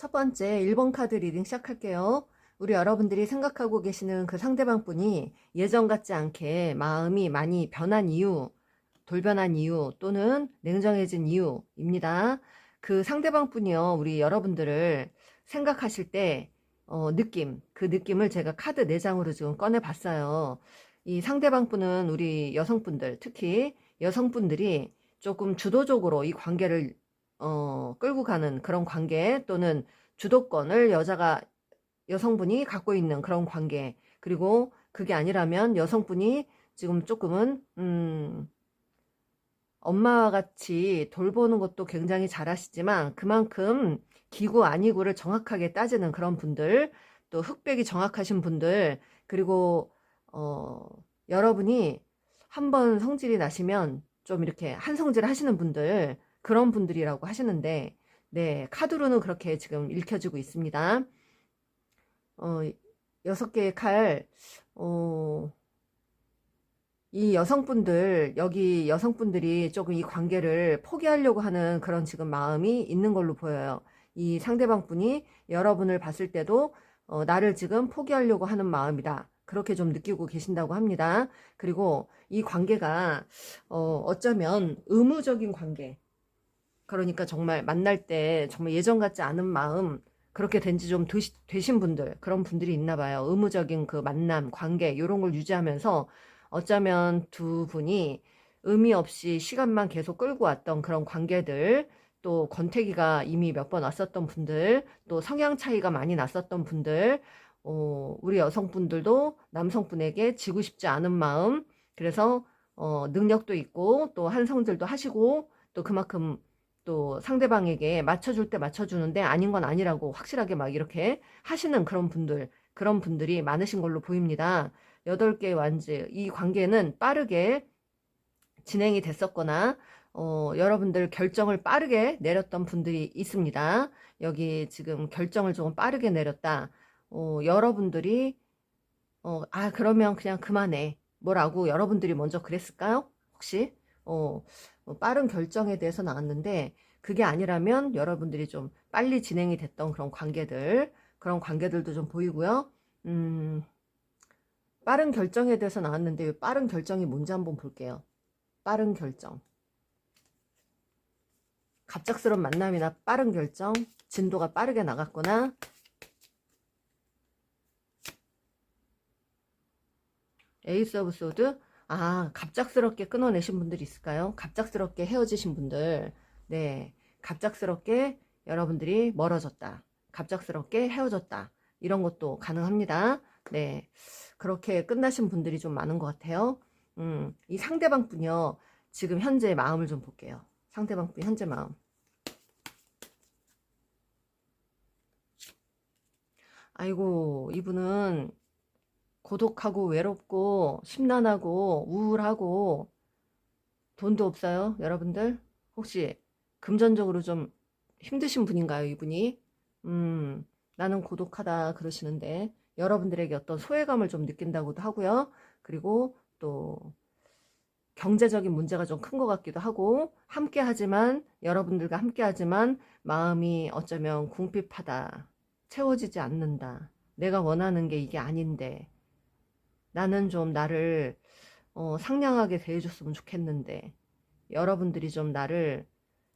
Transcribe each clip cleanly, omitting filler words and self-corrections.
첫 번째 1번 카드 리딩 시작할게요. 우리 여러분들이 생각하고 계시는 그 상대방 분이 예전 같지 않게 마음이 많이 변한 이유, 돌변한 이유 또는 냉정해진 이유입니다. 그 상대방 분이요, 우리 여러분들을 생각하실 때 그 느낌을 제가 카드 4장으로 지금 꺼내 봤어요. 이 상대방 분은 우리 여성분들, 특히 여성분들이 조금 주도적으로 이 관계를 끌고 가는 그런 관계, 또는 주도권을 여성분이 갖고 있는 그런 관계, 그리고 그게 아니라면 여성분이 지금 조금은 엄마와 같이 돌보는 것도 굉장히 잘하시지만 그만큼 기구 아니구를 정확하게 따지는 그런 분들, 또 흑백이 정확하신 분들, 그리고 여러분이 한번 성질이 나시면 좀 이렇게 한성질 하시는 분들, 그런 분들이라고 하시는데, 네, 카드로는 그렇게 지금 읽혀지고 있습니다. 6개의 칼, 이 여성분들, 여기 여성분들이 조금 이 관계를 포기하려고 하는 그런 지금 마음이 있는 걸로 보여요. 이 상대방 분이 여러분을 봤을 때도 나를 지금 포기하려고 하는 마음이다, 그렇게 좀 느끼고 계신다고 합니다. 그리고 이 관계가 어쩌면 의무적인 관계, 그러니까 정말 만날 때 정말 예전 같지 않은 마음, 그렇게 된 지 좀 되신 분들, 그런 분들이 있나 봐요. 의무적인 그 만남, 관계, 이런 걸 유지하면서 어쩌면 두 분이 의미 없이 시간만 계속 끌고 왔던 그런 관계들, 또 권태기가 이미 몇 번 왔었던 분들, 또 성향 차이가 많이 났었던 분들, 우리 여성분들도 남성분에게 지고 싶지 않은 마음, 그래서 능력도 있고 또 한성질도 하시고, 또 그만큼 또 상대방에게 맞춰줄 때 맞춰주는데 아닌 건 아니라고 확실하게 막 이렇게 하시는 그런 분들, 그런 분들이 많으신 걸로 보입니다. 8개의 완즈, 이 관계는 빠르게 진행이 됐었거나 여러분들 결정을 빠르게 내렸던 분들이 있습니다. 여기 지금 결정을 조금 빠르게 내렸다, 여러분들이 그러면 그냥 그만해, 뭐라고 여러분들이 먼저 그랬을까요? 혹시 빠른 결정에 대해서 나왔는데, 그게 아니라면 여러분들이 좀 빨리 진행이 됐던 그런 관계들도 좀 보이고요. 빠른 결정에 대해서 나왔는데 빠른 결정이 뭔지 한번 볼게요. 빠른 결정, 갑작스런 만남이나 빠른 결정, 진도가 빠르게 나갔거나, 에이스 오브 소드, 갑작스럽게 끊어내신 분들이 있을까요? 갑작스럽게 헤어지신 분들, 네, 갑작스럽게 여러분들이 멀어졌다, 갑작스럽게 헤어졌다, 이런 것도 가능합니다. 네, 그렇게 끝나신 분들이 좀 많은 것 같아요. 이 상대방 분이요, 지금 현재 마음을 좀 볼게요. 상대방 분 현재 마음. 아이고, 이분은 고독하고 외롭고 심란하고 우울하고 돈도 없어요. 여러분들 혹시 금전적으로 좀 힘드신 분인가요, 이분이? 나는 고독하다 그러시는데 여러분들에게 어떤 소외감을 좀 느낀다고도 하고요. 그리고 또 경제적인 문제가 좀 큰 것 같기도 하고, 여러분들과 함께 하지만 마음이 어쩌면 궁핍하다, 채워지지 않는다, 내가 원하는 게 이게 아닌데, 나는 좀 나를 상냥하게 대해줬으면 좋겠는데, 여러분들이 좀 나를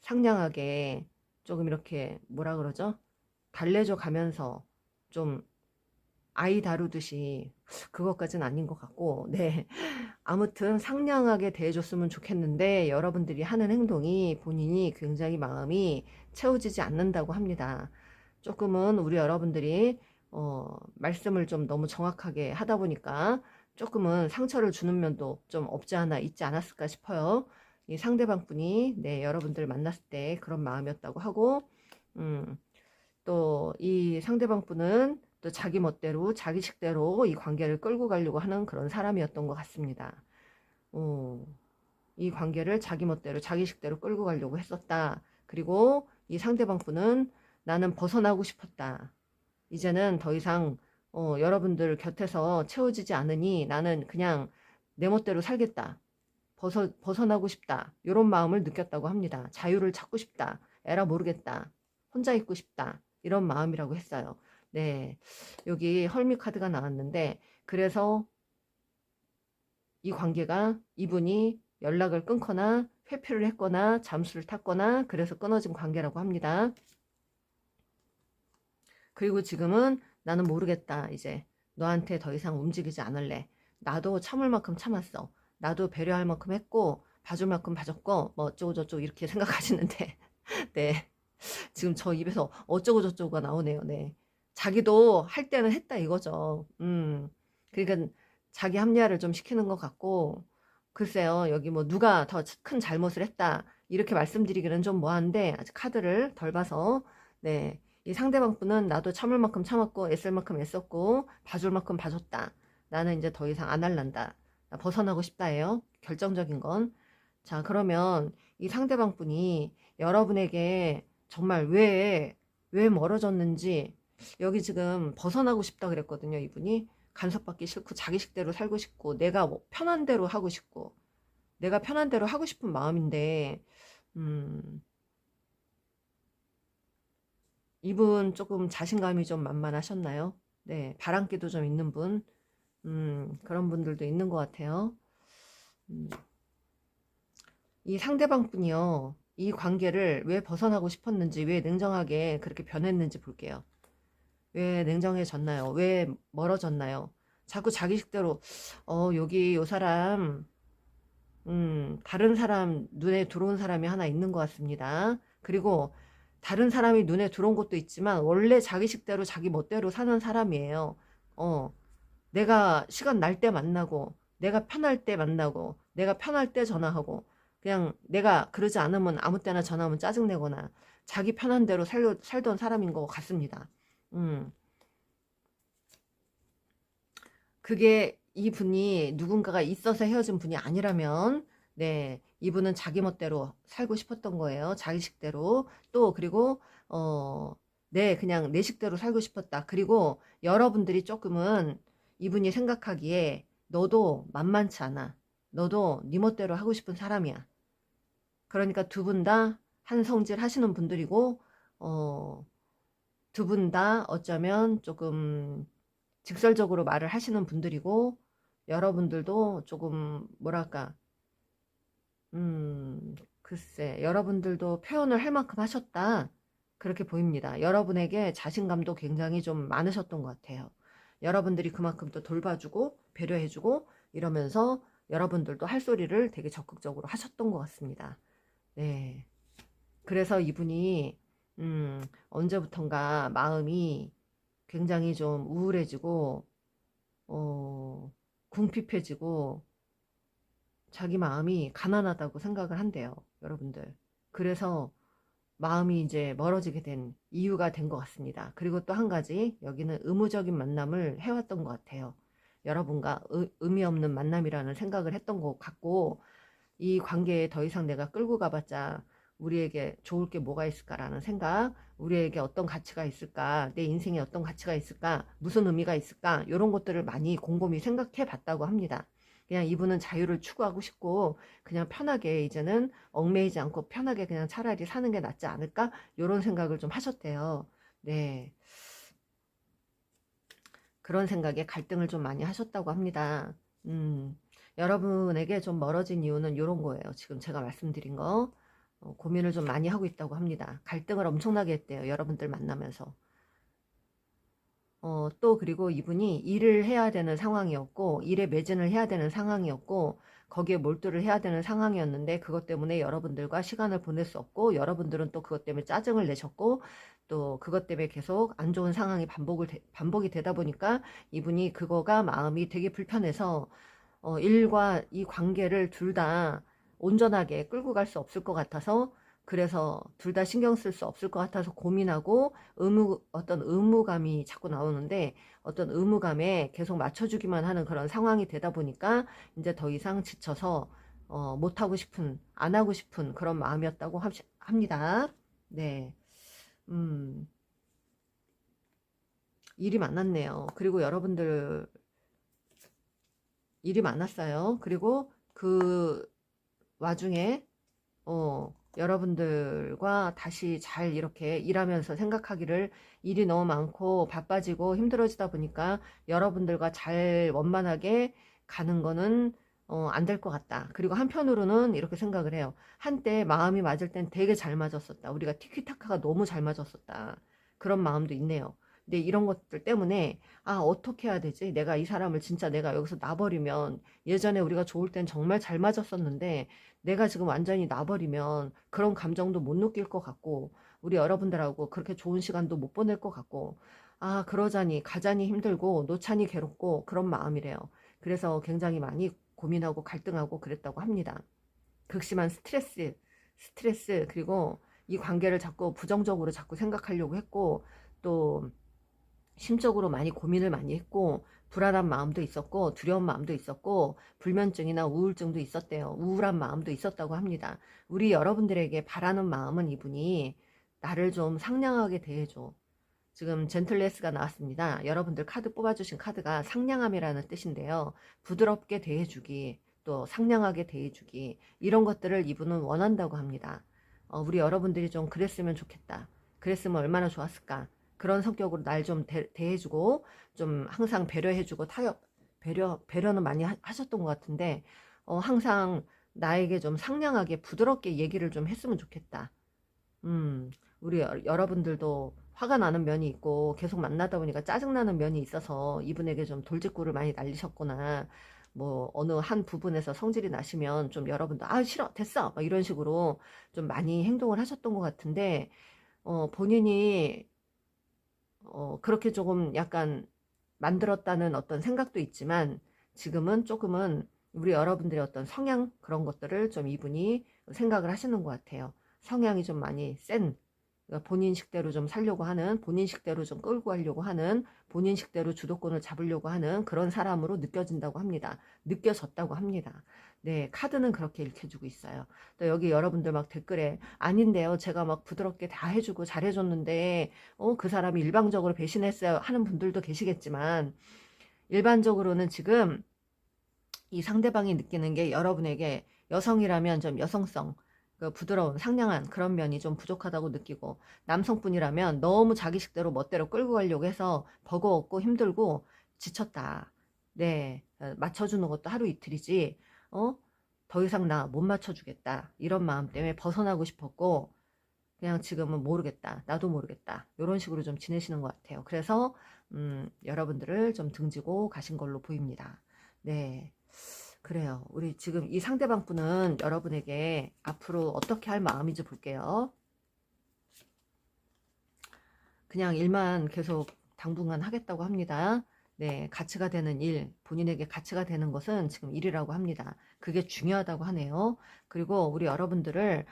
상냥하게 조금 이렇게 뭐라 그러죠? 달래줘 가면서 좀 아이 다루듯이, 그것까진 아닌 것 같고, 네. 아무튼 상냥하게 대해줬으면 좋겠는데 여러분들이 하는 행동이 본인이 굉장히 마음이 채워지지 않는다고 합니다. 조금은 우리 여러분들이 말씀을 좀 너무 정확하게 하다 보니까 조금은 상처를 주는 면도 좀 없지 않아 있지 않았을까 싶어요. 이 상대방 분이, 네, 여러분들 만났을 때 그런 마음이었다고 하고, 또 이 상대방 분은 또 자기 멋대로 자기 식대로 이 관계를 끌고 가려고 하는 그런 사람이었던 것 같습니다. 이 관계를 자기 멋대로 자기 식대로 끌고 가려고 했었다. 그리고 이 상대방 분은 나는 벗어나고 싶었다, 이제는 더 이상 여러분들 곁에서 채워지지 않으니 나는 그냥 내 멋대로 살겠다, 벗어나고 싶다, 이런 마음을 느꼈다고 합니다. 자유를 찾고 싶다, 에라 모르겠다, 혼자 있고 싶다, 이런 마음이라고 했어요. 네, 여기 헐미 카드가 나왔는데, 그래서 이 관계가 이분이 연락을 끊거나 회피를 했거나 잠수를 탔거나 그래서 끊어진 관계라고 합니다. 그리고 지금은 나는 모르겠다. 이제 너한테 더 이상 움직이지 않을래. 나도 참을 만큼 참았어. 나도 배려할 만큼 했고 봐줄 만큼 봐줬고 뭐 어쩌고 저쩌고 이렇게 생각하시는데 네, 지금 저 입에서 어쩌고 저쩌고가 나오네요. 네, 자기도 할 때는 했다 이거죠. 그러니까 자기 합리화를 좀 시키는 것 같고, 글쎄요, 여기 뭐 누가 더 큰 잘못을 했다 이렇게 말씀드리기는 좀 뭐한데 아직 카드를 덜 봐서. 네, 이 상대방 분은 나도 참을 만큼 참았고 애쓸 만큼 애썼고 봐줄 만큼 봐줬다. 나는 이제 더 이상 안 할란다. 나 벗어나고 싶다예요. 결정적인 건. 자, 그러면 이 상대방 분이 여러분에게 정말 왜 멀어졌는지, 여기 지금 벗어나고 싶다 그랬거든요. 이분이 간섭받기 싫고 자기 식대로 살고 싶고 내가 뭐 편한 대로 하고 싶고 내가 편한 대로 하고 싶은 마음인데, 이분 조금 자신감이 좀 만만하셨나요? 네, 바람기도 좀 있는 분, 그런 분들도 있는 것 같아요. 음, 이 상대방 분이요, 이 관계를 왜 벗어나고 싶었는지, 왜 냉정하게 그렇게 변했는지 볼게요. 왜 냉정해졌나요? 왜 멀어졌나요? 자꾸 자기 식대로, 여기 요 사람, 다른 사람 눈에 들어온 사람이 하나 있는 것 같습니다. 그리고 다른 사람이 눈에 들어온 것도 있지만 원래 자기 식대로 자기 멋대로 사는 사람이에요. 어, 내가 시간 날 때 만나고 내가 편할 때 만나고 내가 편할 때 전화하고, 그냥 내가 그러지 않으면 아무 때나 전화하면 짜증내거나 자기 편한 대로 살던 사람인 것 같습니다. 음, 그게 이분이 누군가가 있어서 헤어진 분이 아니라면, 네, 이분은 자기 멋대로 살고 싶었던 거예요. 자기 식대로. 또 그리고 네, 그냥 내 식대로 살고 싶었다. 그리고 여러분들이 조금은 이분이 생각하기에 너도 만만치 않아. 너도 네 멋대로 하고 싶은 사람이야. 그러니까 두 분 다 한 성질 하시는 분들이고, 두 분 다 어쩌면 조금 직설적으로 말을 하시는 분들이고, 여러분들도 조금 뭐랄까, 글쎄, 여러분들도 표현을 할 만큼 하셨다, 그렇게 보입니다. 여러분에게 자신감도 굉장히 좀 많으셨던 것 같아요. 여러분들이 그만큼 또 돌봐주고 배려해주고 이러면서 여러분들도 할 소리를 되게 적극적으로 하셨던 것 같습니다. 네, 그래서 이분이 언제부턴가 마음이 굉장히 좀 우울해지고, 궁핍해지고 자기 마음이 가난하다고 생각을 한대요, 여러분들. 그래서 마음이 이제 멀어지게 된 이유가 된 것 같습니다. 그리고 또 한 가지, 여기는 의무적인 만남을 해왔던 것 같아요. 여러분과 의미 없는 만남이라는 생각을 했던 것 같고, 이 관계에 더 이상 내가 끌고 가봤자 우리에게 좋을 게 뭐가 있을까라는 생각, 우리에게 어떤 가치가 있을까, 내 인생에 어떤 가치가 있을까, 무슨 의미가 있을까, 이런 것들을 많이 곰곰이 생각해 봤다고 합니다. 그냥 이분은 자유를 추구하고 싶고 그냥 편하게 이제는 얽매이지 않고 편하게 그냥 차라리 사는 게 낫지 않을까, 이런 생각을 좀 하셨대요. 네, 그런 생각에 갈등을 좀 많이 하셨다고 합니다. 여러분에게 좀 멀어진 이유는 이런 거예요. 지금 제가 말씀드린 거, 고민을 좀 많이 하고 있다고 합니다. 갈등을 엄청나게 했대요, 여러분들 만나면서. 또 그리고 이분이 일을 해야 되는 상황이었고 일에 매진을 해야 되는 상황이었고 거기에 몰두를 해야 되는 상황이었는데, 그것 때문에 여러분들과 시간을 보낼 수 없고 여러분들은 또 그것 때문에 짜증을 내셨고 또 그것 때문에 계속 안 좋은 상황이 반복이 되다 보니까 이분이 그거가 마음이 되게 불편해서 일과 이 관계를 둘 다 온전하게 끌고 갈 수 없을 것 같아서, 그래서 둘 다 신경 쓸 수 없을 것 같아서 고민하고 어떤 의무감이 자꾸 나오는데, 어떤 의무감에 계속 맞춰주기만 하는 그런 상황이 되다 보니까 이제 더 이상 지쳐서 못하고 싶은, 안 하고 싶은 그런 마음이었다고 합니다. 네. 음, 일이 많았네요. 그리고 여러분들 일이 많았어요. 그리고 그 와중에 여러분들과 다시 잘 이렇게 일하면서 생각하기를, 일이 너무 많고 바빠지고 힘들어지다 보니까 여러분들과 잘 원만하게 가는 거는 안 될 것 같다. 그리고 한편으로는 이렇게 생각을 해요. 한때 마음이 맞을 땐 되게 잘 맞았었다. 우리가 티키타카가 너무 잘 맞았었다. 그런 마음도 있네요. 근데 이런 것들 때문에 어떻게 해야 되지? 내가 이 사람을 진짜 내가 여기서 놔버리면, 예전에 우리가 좋을 땐 정말 잘 맞았었는데 내가 지금 완전히 놔버리면 그런 감정도 못 느낄 것 같고, 우리 여러분들하고 그렇게 좋은 시간도 못 보낼 것 같고, 그러자니 가자니 힘들고 노차니 괴롭고 그런 마음이래요. 그래서 굉장히 많이 고민하고 갈등하고 그랬다고 합니다. 극심한 스트레스, 그리고 이 관계를 자꾸 부정적으로 자꾸 생각하려고 했고, 또 심적으로 많이 고민을 많이 했고, 불안한 마음도 있었고, 두려운 마음도 있었고, 불면증이나 우울증도 있었대요. 우울한 마음도 있었다고 합니다. 우리 여러분들에게 바라는 마음은, 이분이 나를 좀 상냥하게 대해줘. 지금 젠틀레스가 나왔습니다. 여러분들 카드 뽑아주신 카드가 상냥함이라는 뜻인데요. 부드럽게 대해주기, 또 상냥하게 대해주기, 이런 것들을 이분은 원한다고 합니다. 우리 여러분들이 좀 그랬으면 좋겠다. 그랬으면 얼마나 좋았을까. 그런 성격으로 날 좀 대해주고, 좀 항상 배려해주고, 배려는 많이 하셨던 것 같은데, 항상 나에게 좀 상냥하게 부드럽게 얘기를 좀 했으면 좋겠다. 우리 여러분들도 화가 나는 면이 있고 계속 만나다 보니까 짜증나는 면이 있어서 이분에게 좀 돌직구를 많이 날리셨구나. 뭐 어느 한 부분에서 성질이 나시면 좀 여러분도 싫어 됐어 막 이런 식으로 좀 많이 행동을 하셨던 것 같은데, 본인이 그렇게 조금 약간 만들었다는 어떤 생각도 있지만, 지금은 조금은 우리 여러분들의 어떤 성향, 그런 것들을 좀 이분이 생각을 하시는 것 같아요. 성향이 좀 많이 센, 그러니까 본인 식대로 좀 살려고 하는, 본인 식대로 좀 끌고 가려고 하는, 본인 식대로 주도권을 잡으려고 하는 그런 사람으로 느껴진다고 합니다. 느껴졌다고 합니다. 네, 카드는 그렇게 읽혀주고 있어요. 또 여기 여러분들 막 댓글에 아닌데요, 제가 막 부드럽게 다 해주고 잘해줬는데 그 사람이 일방적으로 배신했어요 하는 분들도 계시겠지만, 일반적으로는 지금 이 상대방이 느끼는 게, 여러분에게 여성이라면 좀 여성성, 그 부드러운 상냥한 그런 면이 좀 부족하다고 느끼고, 남성분이라면 너무 자기 식대로 멋대로 끌고 가려고 해서 버거웠고 힘들고 지쳤다. 네, 맞춰주는 것도 하루 이틀이지 더 이상 나 못 맞춰주겠다, 이런 마음 때문에 벗어나고 싶었고, 그냥 지금은 모르겠다, 나도 모르겠다, 이런 식으로 좀 지내시는 것 같아요. 그래서 여러분들을 좀 등지고 가신 걸로 보입니다. 네, 그래요. 우리 지금 이 상대방 분은 여러분에게 앞으로 어떻게 할 마음인지 볼게요. 그냥 일만 계속 당분간 하겠다고 합니다. 네, 가치가 되는 일, 본인에게 가치가 되는 것은 지금 일이라고 합니다. 그게 중요하다고 하네요. 그리고 우리 여러분들을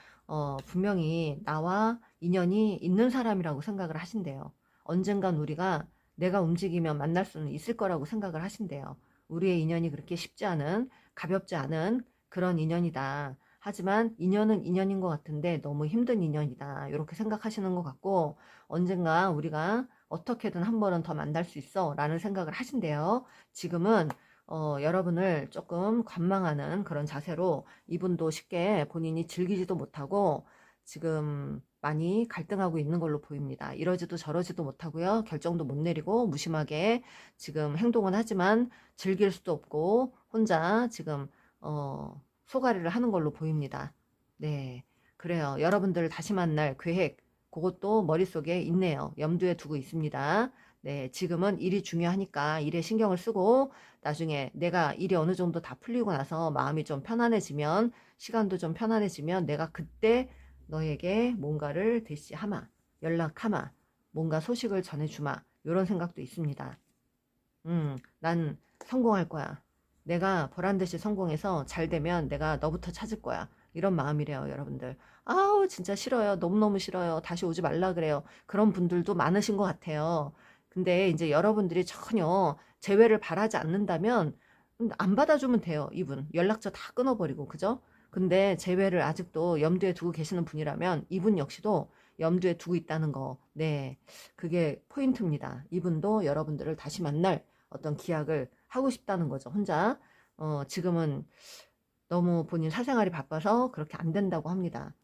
분명히 나와 인연이 있는 사람이라고 생각을 하신대요. 언젠간 우리가, 내가 움직이면 만날 수는 있을 거라고 생각을 하신대요. 우리의 인연이 그렇게 쉽지 않은, 가볍지 않은 그런 인연이다. 하지만 인연은 인연인 것 같은데 너무 힘든 인연이다, 이렇게 생각하시는 것 같고, 언젠가 우리가 어떻게든 한 번은 더 만날 수 있어 라는 생각을 하신대요. 지금은 여러분을 조금 관망하는 그런 자세로, 이분도 쉽게 본인이 즐기지도 못하고 지금 많이 갈등하고 있는 걸로 보입니다. 이러지도 저러지도 못하고요, 결정도 못 내리고 무심하게 지금 행동은 하지만 즐길 수도 없고 혼자 지금 소가리를 하는 걸로 보입니다. 네, 그래요. 여러분들 다시 만날 계획, 그것도 머릿속에 있네요. 염두에 두고 있습니다. 네, 지금은 일이 중요하니까 일에 신경을 쓰고, 나중에 내가 일이 어느 정도 다 풀리고 나서 마음이 좀 편안해지면, 시간도 좀 편안해지면 내가 그때 너에게 뭔가를 대시하마, 연락하마, 뭔가 소식을 전해주마, 이런 생각도 있습니다. 난 성공할 거야. 내가 보란듯이 성공해서 잘 되면 내가 너부터 찾을 거야, 이런 마음이래요. 여러분들, 아우 진짜 싫어요, 너무너무 싫어요, 다시 오지 말라 그래요, 그런 분들도 많으신 것 같아요. 근데 이제 여러분들이 전혀 재회를 바라지 않는다면 안 받아주면 돼요. 이분 연락처 다 끊어버리고, 그죠? 근데 재회를 아직도 염두에 두고 계시는 분이라면 이분 역시도 염두에 두고 있다는 거, 네, 그게 포인트입니다. 이분도 여러분들을 다시 만날 어떤 기약을 하고 싶다는 거죠. 혼자 지금은 너무 본인 사생활이 바빠서 그렇게 안 된다고 합니다.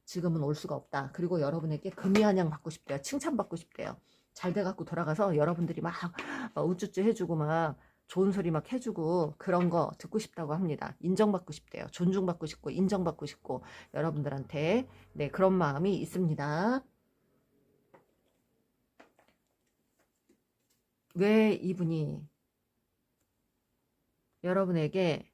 지금은 올 수가 없다. 그리고 여러분에게 금이한양 받고 싶대요. 칭찬받고 싶대요. 잘 돼갖고 돌아가서 여러분들이 막 우쭈쭈 해주고 막 좋은 소리 막 해주고 그런 거 듣고 싶다고 합니다. 인정받고 싶대요. 존중받고 싶고 인정받고 싶고 여러분들한테 네 그런 마음이 있습니다. 왜 이분이 여러분에게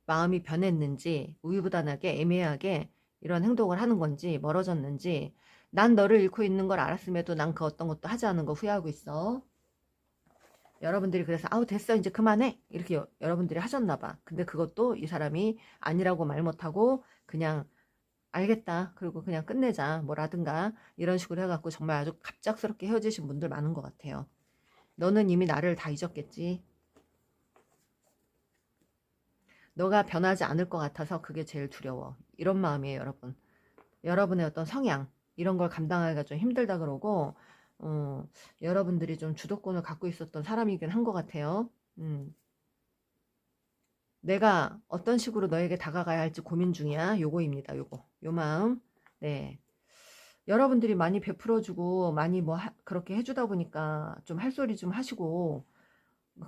마음이 변했는지 우유부단하게 애매하게 이런 행동을 하는 건지 멀어졌는지 난 너를 잃고 있는 걸 알았음에도 난 그 어떤 것도 하지 않은 거 후회하고 있어. 여러분들이 그래서 아우 됐어 이제 그만해 이렇게 여러분들이 하셨나 봐. 근데 그것도 이 사람이 아니라고 말 못하고 그냥 알겠다 그리고 그냥 끝내자 뭐라든가 이런 식으로 해갖고 정말 아주 갑작스럽게 헤어지신 분들 많은 것 같아요. 너는 이미 나를 다 잊었겠지. 너가 변하지 않을 것 같아서 그게 제일 두려워. 이런 마음이에요, 여러분. 여러분의 어떤 성향 이런 걸 감당하기가 좀 힘들다 그러고 여러분들이 좀 주도권을 갖고 있었던 사람이긴 한 것 같아요. 내가 어떤 식으로 너에게 다가가야 할지 고민 중이야. 요거입니다. 요 마음. 네. 여러분들이 많이 베풀어주고 많이 뭐 그렇게 해주다 보니까 좀 할 소리 좀 하시고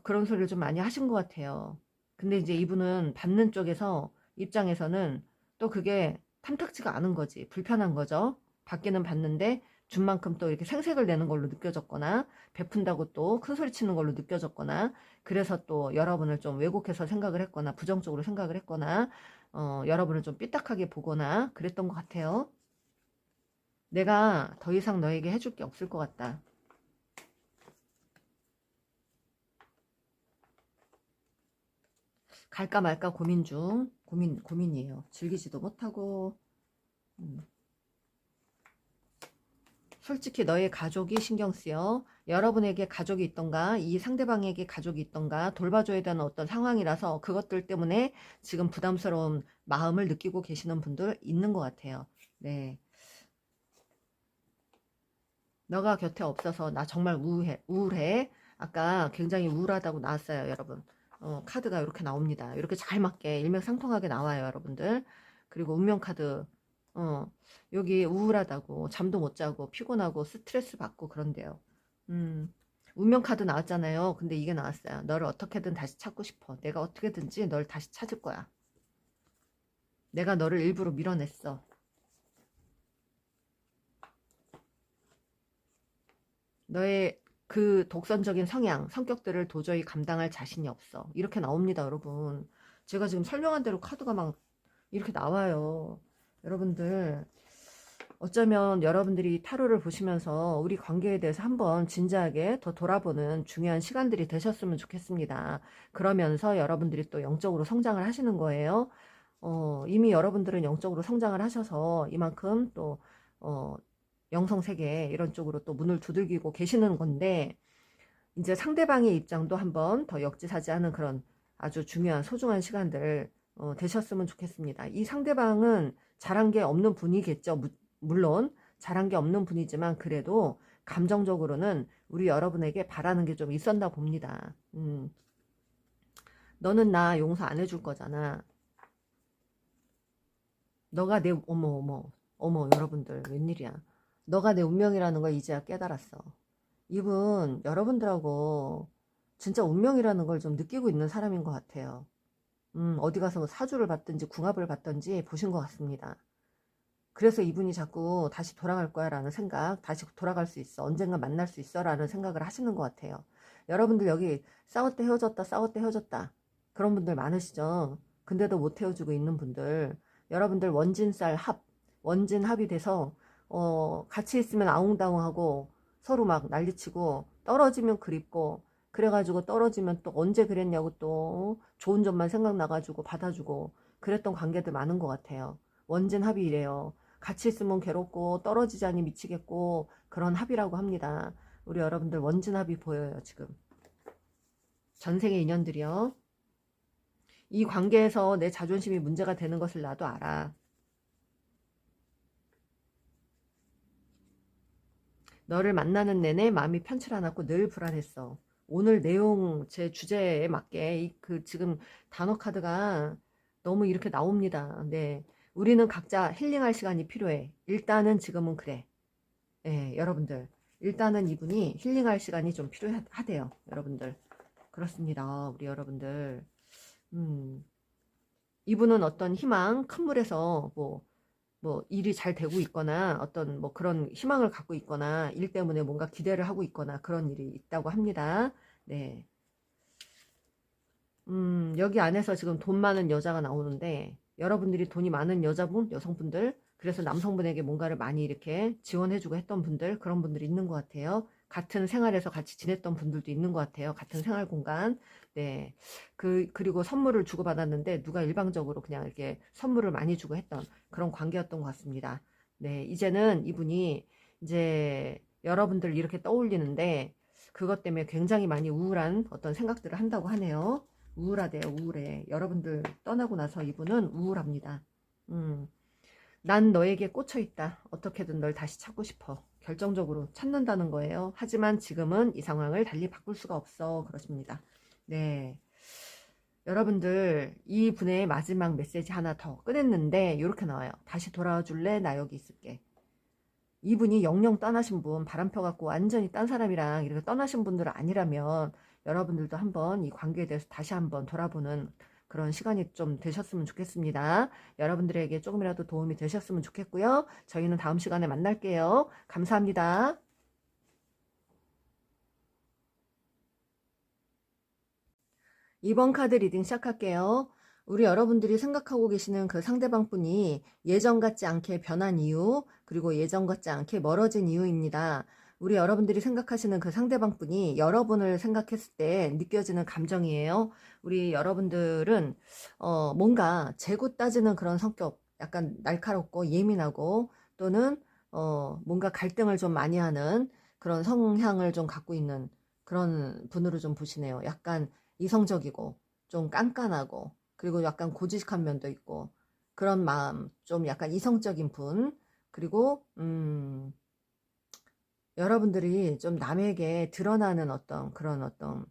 그런 소리를 좀 많이 하신 것 같아요. 근데 이제 이분은 받는 쪽에서 입장에서는 또 그게 탐탁지가 않은 거지. 불편한 거죠. 받기는 받는데 준 만큼 또 이렇게 생색을 내는 걸로 느껴졌거나 베푼다고 또 큰 소리 치는 걸로 느껴졌거나 그래서 또 여러분을 좀 왜곡해서 생각을 했거나 부정적으로 생각을 했거나 여러분을 좀 삐딱하게 보거나 그랬던 것 같아요. 내가 더 이상 너에게 해줄 게 없을 것 같다. 갈까 말까 고민 중 고민이에요. 즐기지도 못하고 솔직히 너의 가족이 신경 쓰여. 여러분에게 가족이 있던가 이 상대방에게 가족이 있던가 돌봐줘야 되는 어떤 상황이라서 그것들 때문에 지금 부담스러운 마음을 느끼고 계시는 분들 있는 것 같아요. 네, 너가 곁에 없어서 나 정말 우울해. 아까 굉장히 우울하다고 나왔어요, 여러분. 카드가 이렇게 나옵니다. 이렇게 잘 맞게 일맥상통하게 나와요, 여러분들. 그리고 운명 카드. 여기 우울하다고 잠도 못 자고 피곤하고 스트레스 받고 그런데요. 운명 카드 나왔잖아요. 근데 이게 나왔어요. 너를 어떻게든 다시 찾고 싶어. 내가 어떻게든지 널 다시 찾을 거야. 내가 너를 일부러 밀어냈어. 너의 그 독선적인 성향, 성격들을 도저히 감당할 자신이 없어. 이렇게 나옵니다, 여러분. 제가 지금 설명한 대로 카드가 막 이렇게 나와요. 여러분들, 어쩌면 여러분들이 타로를 보시면서 우리 관계에 대해서 한번 진지하게 더 돌아보는 중요한 시간들이 되셨으면 좋겠습니다. 그러면서 여러분들이 또 영적으로 성장을 하시는 거예요. 이미 여러분들은 영적으로 성장을 하셔서 이만큼 또, 영성세계 이런 쪽으로 또 문을 두들기고 계시는 건데 이제 상대방의 입장도 한번 더 역지사지하는 그런 아주 중요한 소중한 시간들 되셨으면 좋겠습니다. 이 상대방은 잘한 게 없는 분이겠죠. 물론 잘한 게 없는 분이지만 그래도 감정적으로는 우리 여러분에게 바라는 게 좀 있었나 봅니다. 너는 나 용서 안 해줄 거잖아. 너가 내 어머 여러분들 웬일이야. 너가 내 운명이라는 걸 이제야 깨달았어. 이분 여러분들하고 진짜 운명이라는 걸 좀 느끼고 있는 사람인 것 같아요. 어디 가서 뭐 사주를 받든지 궁합을 받든지 보신 것 같습니다. 그래서 이분이 자꾸 다시 돌아갈 거야 라는 생각, 다시 돌아갈 수 있어, 언젠가 만날 수 있어 라는 생각을 하시는 것 같아요. 여러분들 여기 싸웠다 헤어졌다 싸웠다 헤어졌다 그런 분들 많으시죠. 근데도 못 헤어지고 있는 분들, 여러분들 원진쌀 합, 원진합이 돼서 같이 있으면 아웅다웅하고 서로 막 난리치고 떨어지면 그립고 그래가지고 떨어지면 또 언제 그랬냐고 또 좋은 점만 생각나가지고 받아주고 그랬던 관계들 많은 것 같아요. 원진 합의이래요. 같이 있으면 괴롭고 떨어지자니 미치겠고 그런 합의라고 합니다. 우리 여러분들 원진 합의 보여요 지금. 전생의 인연들이요. 이 관계에서 내 자존심이 문제가 되는 것을 나도 알아. 너를 만나는 내내 마음이 편치 않았고 늘 불안했어. 오늘 내용 제 주제에 맞게 그 지금 단어 카드가 너무 이렇게 나옵니다. 네. 우리는 각자 힐링할 시간이 필요해. 일단은 지금은 그래. 예, 여러분들. 일단은 이분이 힐링할 시간이 좀 필요하대요. 여러분들. 그렇습니다. 우리 여러분들. 이분은 어떤 희망, 큰 물에서 뭐 일이 잘 되고 있거나 어떤 뭐 그런 희망을 갖고 있거나 일 때문에 뭔가 기대를 하고 있거나 그런 일이 있다고 합니다. 네. 여기 안에서 지금 돈 많은 여자가 나오는데 여러분들이 돈이 많은 여자분, 여성분들, 그래서 남성분에게 뭔가를 많이 이렇게 지원해주고 했던 분들, 그런 분들이 있는 것 같아요. 같은 생활에서 같이 지냈던 분들도 있는 것 같아요. 같은 생활 공간. 네. 그리고 선물을 주고받았는데 누가 일방적으로 그냥 이렇게 선물을 많이 주고 했던 그런 관계였던 것 같습니다. 네. 이제는 이분이 이제 여러분들 이렇게 떠올리는데 그것 때문에 굉장히 많이 우울한 어떤 생각들을 한다고 하네요. 우울하대요. 우울해. 여러분들 떠나고 나서 이분은 우울합니다. 난 너에게 꽂혀 있다. 어떻게든 널 다시 찾고 싶어. 결정적으로 찾는다는 거예요. 하지만 지금은 이 상황을 달리 바꿀 수가 없어. 그러십니다. 네. 여러분들 이 분의 마지막 메시지 하나 더 꺼냈는데 이렇게 나와요. 다시 돌아와 줄래? 나 여기 있을게. 이분이 영영 떠나신 분, 바람펴 갖고 완전히 딴 사람이랑 이렇게 떠나신 분들 아니라면 여러분들도 한번 이 관계에 대해서 다시 한번 돌아보는 그런 시간이 좀 되셨으면 좋겠습니다. 여러분들에게 조금이라도 도움이 되셨으면 좋겠고요. 저희는 다음 시간에 만날게요. 감사합니다. 이번 카드 리딩 시작할게요. 우리 여러분들이 생각하고 계시는 그 상대방 분이 예전 같지 않게 변한 이유, 그리고 예전 같지 않게 멀어진 이유입니다. 우리 여러분들이 생각하시는 그 상대방 분이 여러분을 생각했을 때 느껴지는 감정이에요. 우리 여러분들은 뭔가 재고 따지는 그런 성격, 약간 날카롭고 예민하고 또는 뭔가 갈등을 좀 많이 하는 그런 성향을 좀 갖고 있는 그런 분으로 좀 보시네요. 약간 이성적이고 좀 깐깐하고 그리고 약간 고지식한 면도 있고 그런 마음, 좀 약간 이성적인 분, 그리고 여러분들이 좀 남에게 드러나는 어떤 그런 어떤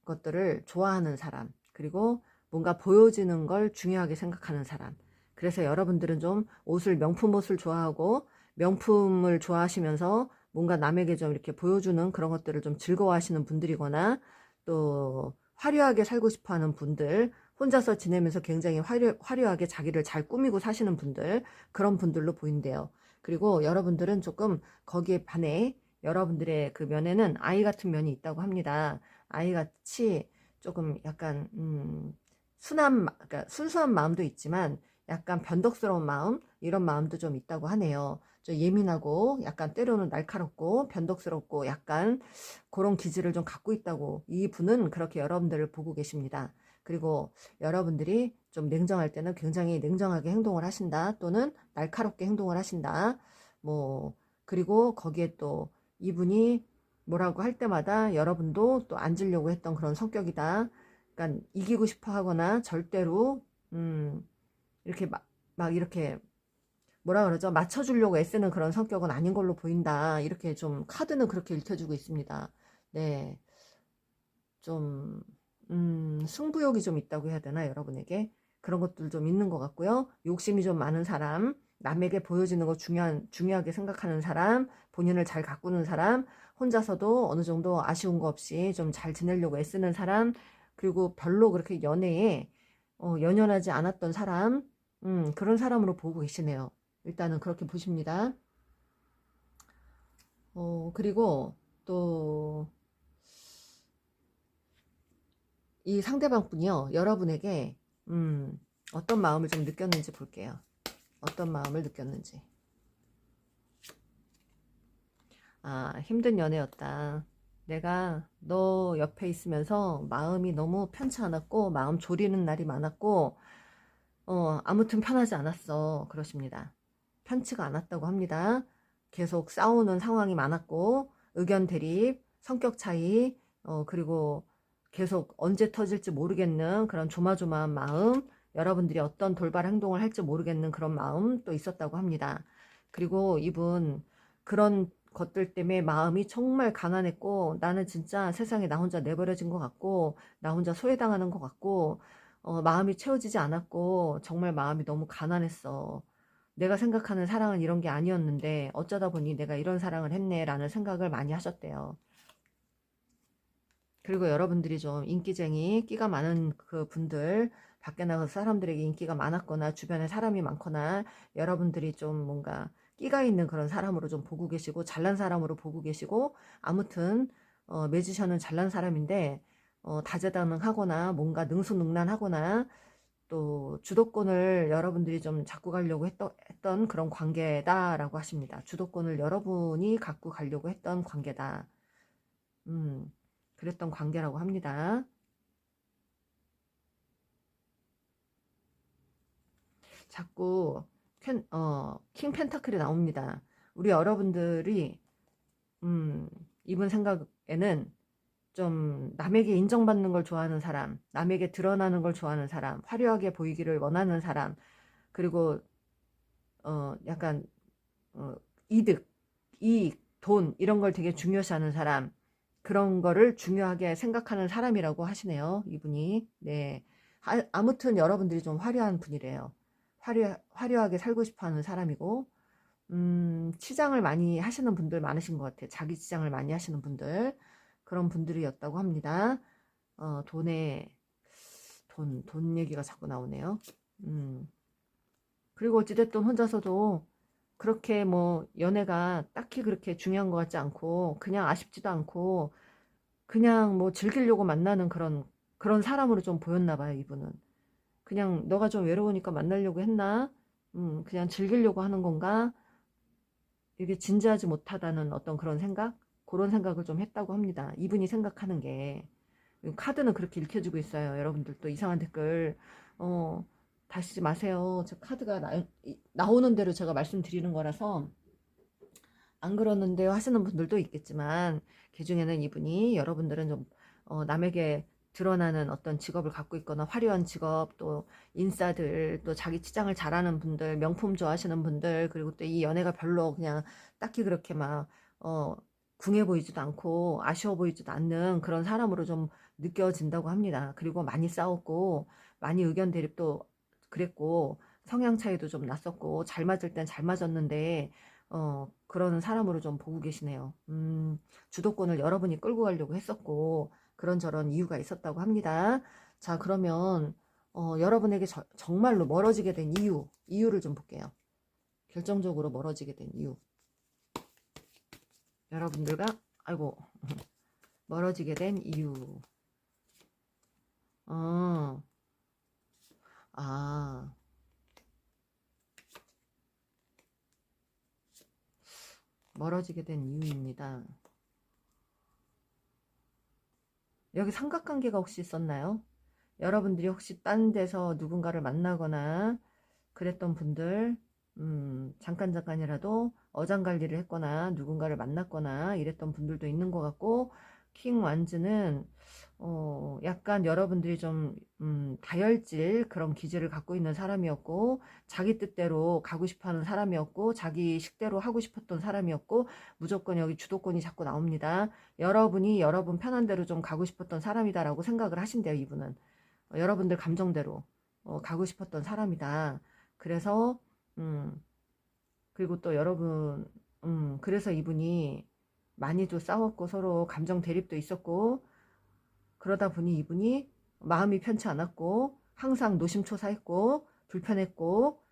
것들을 좋아하는 사람, 그리고 뭔가 보여지는 걸 중요하게 생각하는 사람. 그래서 여러분들은 좀 명품 옷을 좋아하고 명품을 좋아하시면서 뭔가 남에게 좀 이렇게 보여주는 그런 것들을 좀 즐거워하시는 분들이거나 또 화려하게 살고 싶어 하는 분들, 혼자서 지내면서 굉장히 화려하게 자기를 잘 꾸미고 사시는 분들, 그런 분들로 보인대요. 그리고 여러분들은 조금 거기에 반해 여러분들의 그 면에는 아이 같은 면이 있다고 합니다. 아이같이 조금 약간 그러니까 순수한 마음도 있지만 약간 변덕스러운 마음, 이런 마음도 좀 있다고 하네요. 좀 예민하고 약간 때로는 날카롭고 변덕스럽고 약간 그런 기질을 좀 갖고 있다고 이 분은 그렇게 여러분들을 보고 계십니다. 그리고 여러분들이 좀 냉정할 때는 굉장히 냉정하게 행동을 하신다, 또는 날카롭게 행동을 하신다. 뭐 그리고 거기에 또 이분이 뭐라고 할 때마다 여러분도 또 앉으려고 했던 그런 성격이다. 그러니까 이기고 싶어 하거나 절대로 이렇게 막 이렇게 뭐라 그러죠? 맞춰주려고 애쓰는 그런 성격은 아닌 걸로 보인다. 이렇게 좀 카드는 그렇게 읽혀주고 있습니다. 네. 좀 승부욕이 좀 있다고 해야 되나, 여러분에게? 그런 것들 좀 있는 것 같고요. 욕심이 좀 많은 사람, 남에게 보여지는 거 중요하게 생각하는 사람, 본인을 잘 가꾸는 사람, 혼자서도 어느 정도 아쉬운 거 없이 좀 잘 지내려고 애쓰는 사람, 그리고 별로 그렇게 연애에 연연하지 않았던 사람, 그런 사람으로 보고 계시네요. 일단은 그렇게 보십니다. 그리고 또 이 상대방 분이요, 여러분에게 어떤 마음을 좀 느꼈는지 볼게요. 어떤 마음을 느꼈는지. 아, 힘든 연애였다. 내가 너 옆에 있으면서 마음이 너무 편치 않았고 마음 졸이는 날이 많았고 아무튼 편하지 않았어. 그러십니다. 편치가 않았다고 합니다. 계속 싸우는 상황이 많았고 의견 대립, 성격 차이, 그리고 계속 언제 터질지 모르겠는 그런 조마조마한 마음, 여러분들이 어떤 돌발 행동을 할지 모르겠는 그런 마음 또 있었다고 합니다. 그리고 이분 그런 것들 때문에 마음이 정말 가난했고, 나는 진짜 세상에 나 혼자 내버려진 것 같고 나 혼자 소외당하는 것 같고 마음이 채워지지 않았고 정말 마음이 너무 가난했어. 내가 생각하는 사랑은 이런 게 아니었는데 어쩌다 보니 내가 이런 사랑을 했네 라는 생각을 많이 하셨대요. 그리고 여러분들이 좀 인기쟁이, 끼가 많은 그 분들, 밖에 나가서 사람들에게 인기가 많았거나 주변에 사람이 많거나 여러분들이 좀 뭔가 끼가 있는 그런 사람으로 좀 보고 계시고 잘난 사람으로 보고 계시고 아무튼 매지션은 잘난 사람인데 다재다능하거나 뭔가 능수능란하거나 또 주도권을 여러분들이 좀 잡고 가려고 했던 그런 관계다라고 하십니다. 주도권을 여러분이 갖고 가려고 했던 관계다. 그랬던 관계라고 합니다. 자꾸 킹 펜타클이 나옵니다. 우리 여러분들이 이분 생각에는 좀 남에게 인정받는 걸 좋아하는 사람, 남에게 드러나는 걸 좋아하는 사람, 화려하게 보이기를 원하는 사람, 그리고 약간 이득, 이익, 돈 이런 걸 되게 중요시하는 사람, 그런 거를 중요하게 생각하는 사람이라고 하시네요. 이분이. 네. 아무튼 여러분들이 좀 화려한 분이래요. 화려하게 살고 싶어 하는 사람이고, 치장을 많이 하시는 분들 많으신 것 같아요. 자기 치장을 많이 하시는 분들. 그런 분들이었다고 합니다. 돈 얘기가 자꾸 나오네요. 그리고 어찌됐든 혼자서도 그렇게 뭐 연애가 딱히 그렇게 중요한 것 같지 않고 그냥 아쉽지도 않고 그냥 뭐 즐기려고 만나는 그런 사람으로 좀 보였나 봐요, 이분은. 그냥 너가 좀 외로우니까 만나려고 했나? 그냥 즐기려고 하는 건가? 이게 진지하지 못하다는 어떤 그런 생각? 그런 생각을 좀 했다고 합니다. 이분이 생각하는 게. 카드는 그렇게 읽혀주고 있어요. 여러분들도 이상한 댓글, 어, 다시지 마세요. 저 카드가 나오는 대로 제가 말씀드리는 거라서 안 그러는데요 하시는 분들도 있겠지만 그 중에는 이분이 여러분들은 좀 남에게 드러나는 어떤 직업을 갖고 있거나 화려한 직업 또 인싸들 또 자기 치장을 잘하는 분들 명품 좋아하시는 분들 그리고 또 이 연애가 별로 그냥 딱히 그렇게 막 궁해 보이지도 않고 아쉬워 보이지도 않는 그런 사람으로 좀 느껴진다고 합니다. 그리고 많이 싸웠고 많이 의견 대립도 그랬고 성향 차이도 좀 났었고 잘 맞을 땐 잘 맞았는데 그런 사람으로 좀 보고 계시네요. 주도권을 여러분이 끌고 가려고 했었고, 그런저런 이유가 있었다고 합니다. 자, 그러면, 여러분에게 정말로 멀어지게 된 이유를 좀 볼게요. 결정적으로 멀어지게 된 이유. 여러분들과, 아이고, 멀어지게 된 이유. 어, 아, 멀어지게 된 이유입니다. 여기 삼각관계가 혹시 있었나요? 여러분들이 혹시 딴 데서 누군가를 만나거나 그랬던 분들, 잠깐이라도 어장관리를 했거나 누군가를 만났거나 이랬던 분들도 있는 것 같고, 킹 완즈는, 약간 여러분들이 좀, 다혈질 그런 기질을 갖고 있는 사람이었고, 자기 뜻대로 가고 싶어 하는 사람이었고, 자기 식대로 하고 싶었던 사람이었고, 무조건 여기 주도권이 자꾸 나옵니다. 여러분이 여러분 편한 대로 좀 가고 싶었던 사람이다라고 생각을 하신대요, 이분은. 여러분들 감정대로 가고 싶었던 사람이다. 그래서 그리고 또 여러분 그래서 이분이 많이도 싸웠고 서로 감정 대립도 있었고 그러다 보니 이분이 마음이 편치 않았고 항상 노심초사했고 불편했고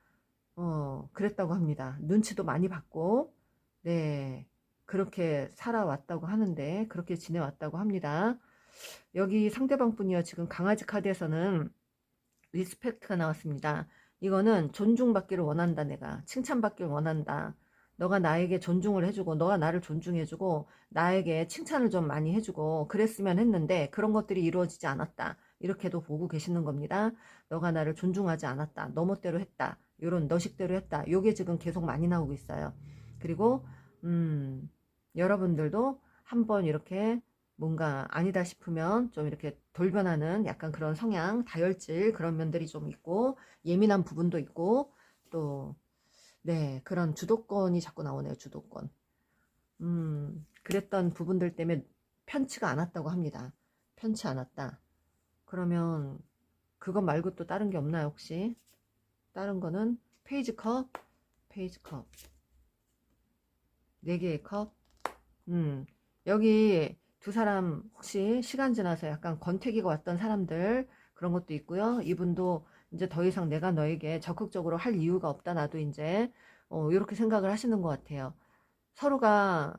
그랬다고 합니다. 눈치도 많이 받고 네 그렇게 살아왔다고 하는데 그렇게 지내왔다고 합니다. 여기 상대방 분이요 지금 강아지 카드에서는 리스펙트가 나왔습니다. 이거는 존중받기를 원한다. 내가 칭찬받기를 원한다. 너가 나에게 존중을 해주고 너가 나를 존중해주고 나에게 칭찬을 좀 많이 해주고 그랬으면 했는데 그런 것들이 이루어지지 않았다. 이렇게도 보고 계시는 겁니다. 너가 나를 존중하지 않았다. 너 멋대로 했다. 요런 너식대로 했다. 요게 지금 계속 많이 나오고 있어요. 그리고 여러분들도 한번 이렇게 뭔가 아니다 싶으면 좀 이렇게 돌변하는 약간 그런 성향, 다혈질 그런 면들이 좀 있고 예민한 부분도 있고 또 네, 그런 주도권이 자꾸 나오네요. 주도권. 그랬던 부분들 때문에 편치가 않았다고 합니다. 편치 않았다. 그러면 그거 말고 또 다른 게 없나요, 혹시? 다른 거는 페이지 컵, 페이지 컵. 4개의 컵. 여기 두 사람 혹시 시간 지나서 약간 권태기가 왔던 사람들 그런 것도 있고요. 이분도 이제 더 이상 내가 너에게 적극적으로 할 이유가 없다. 나도 이제 이렇게 생각을 하시는 것 같아요. 서로가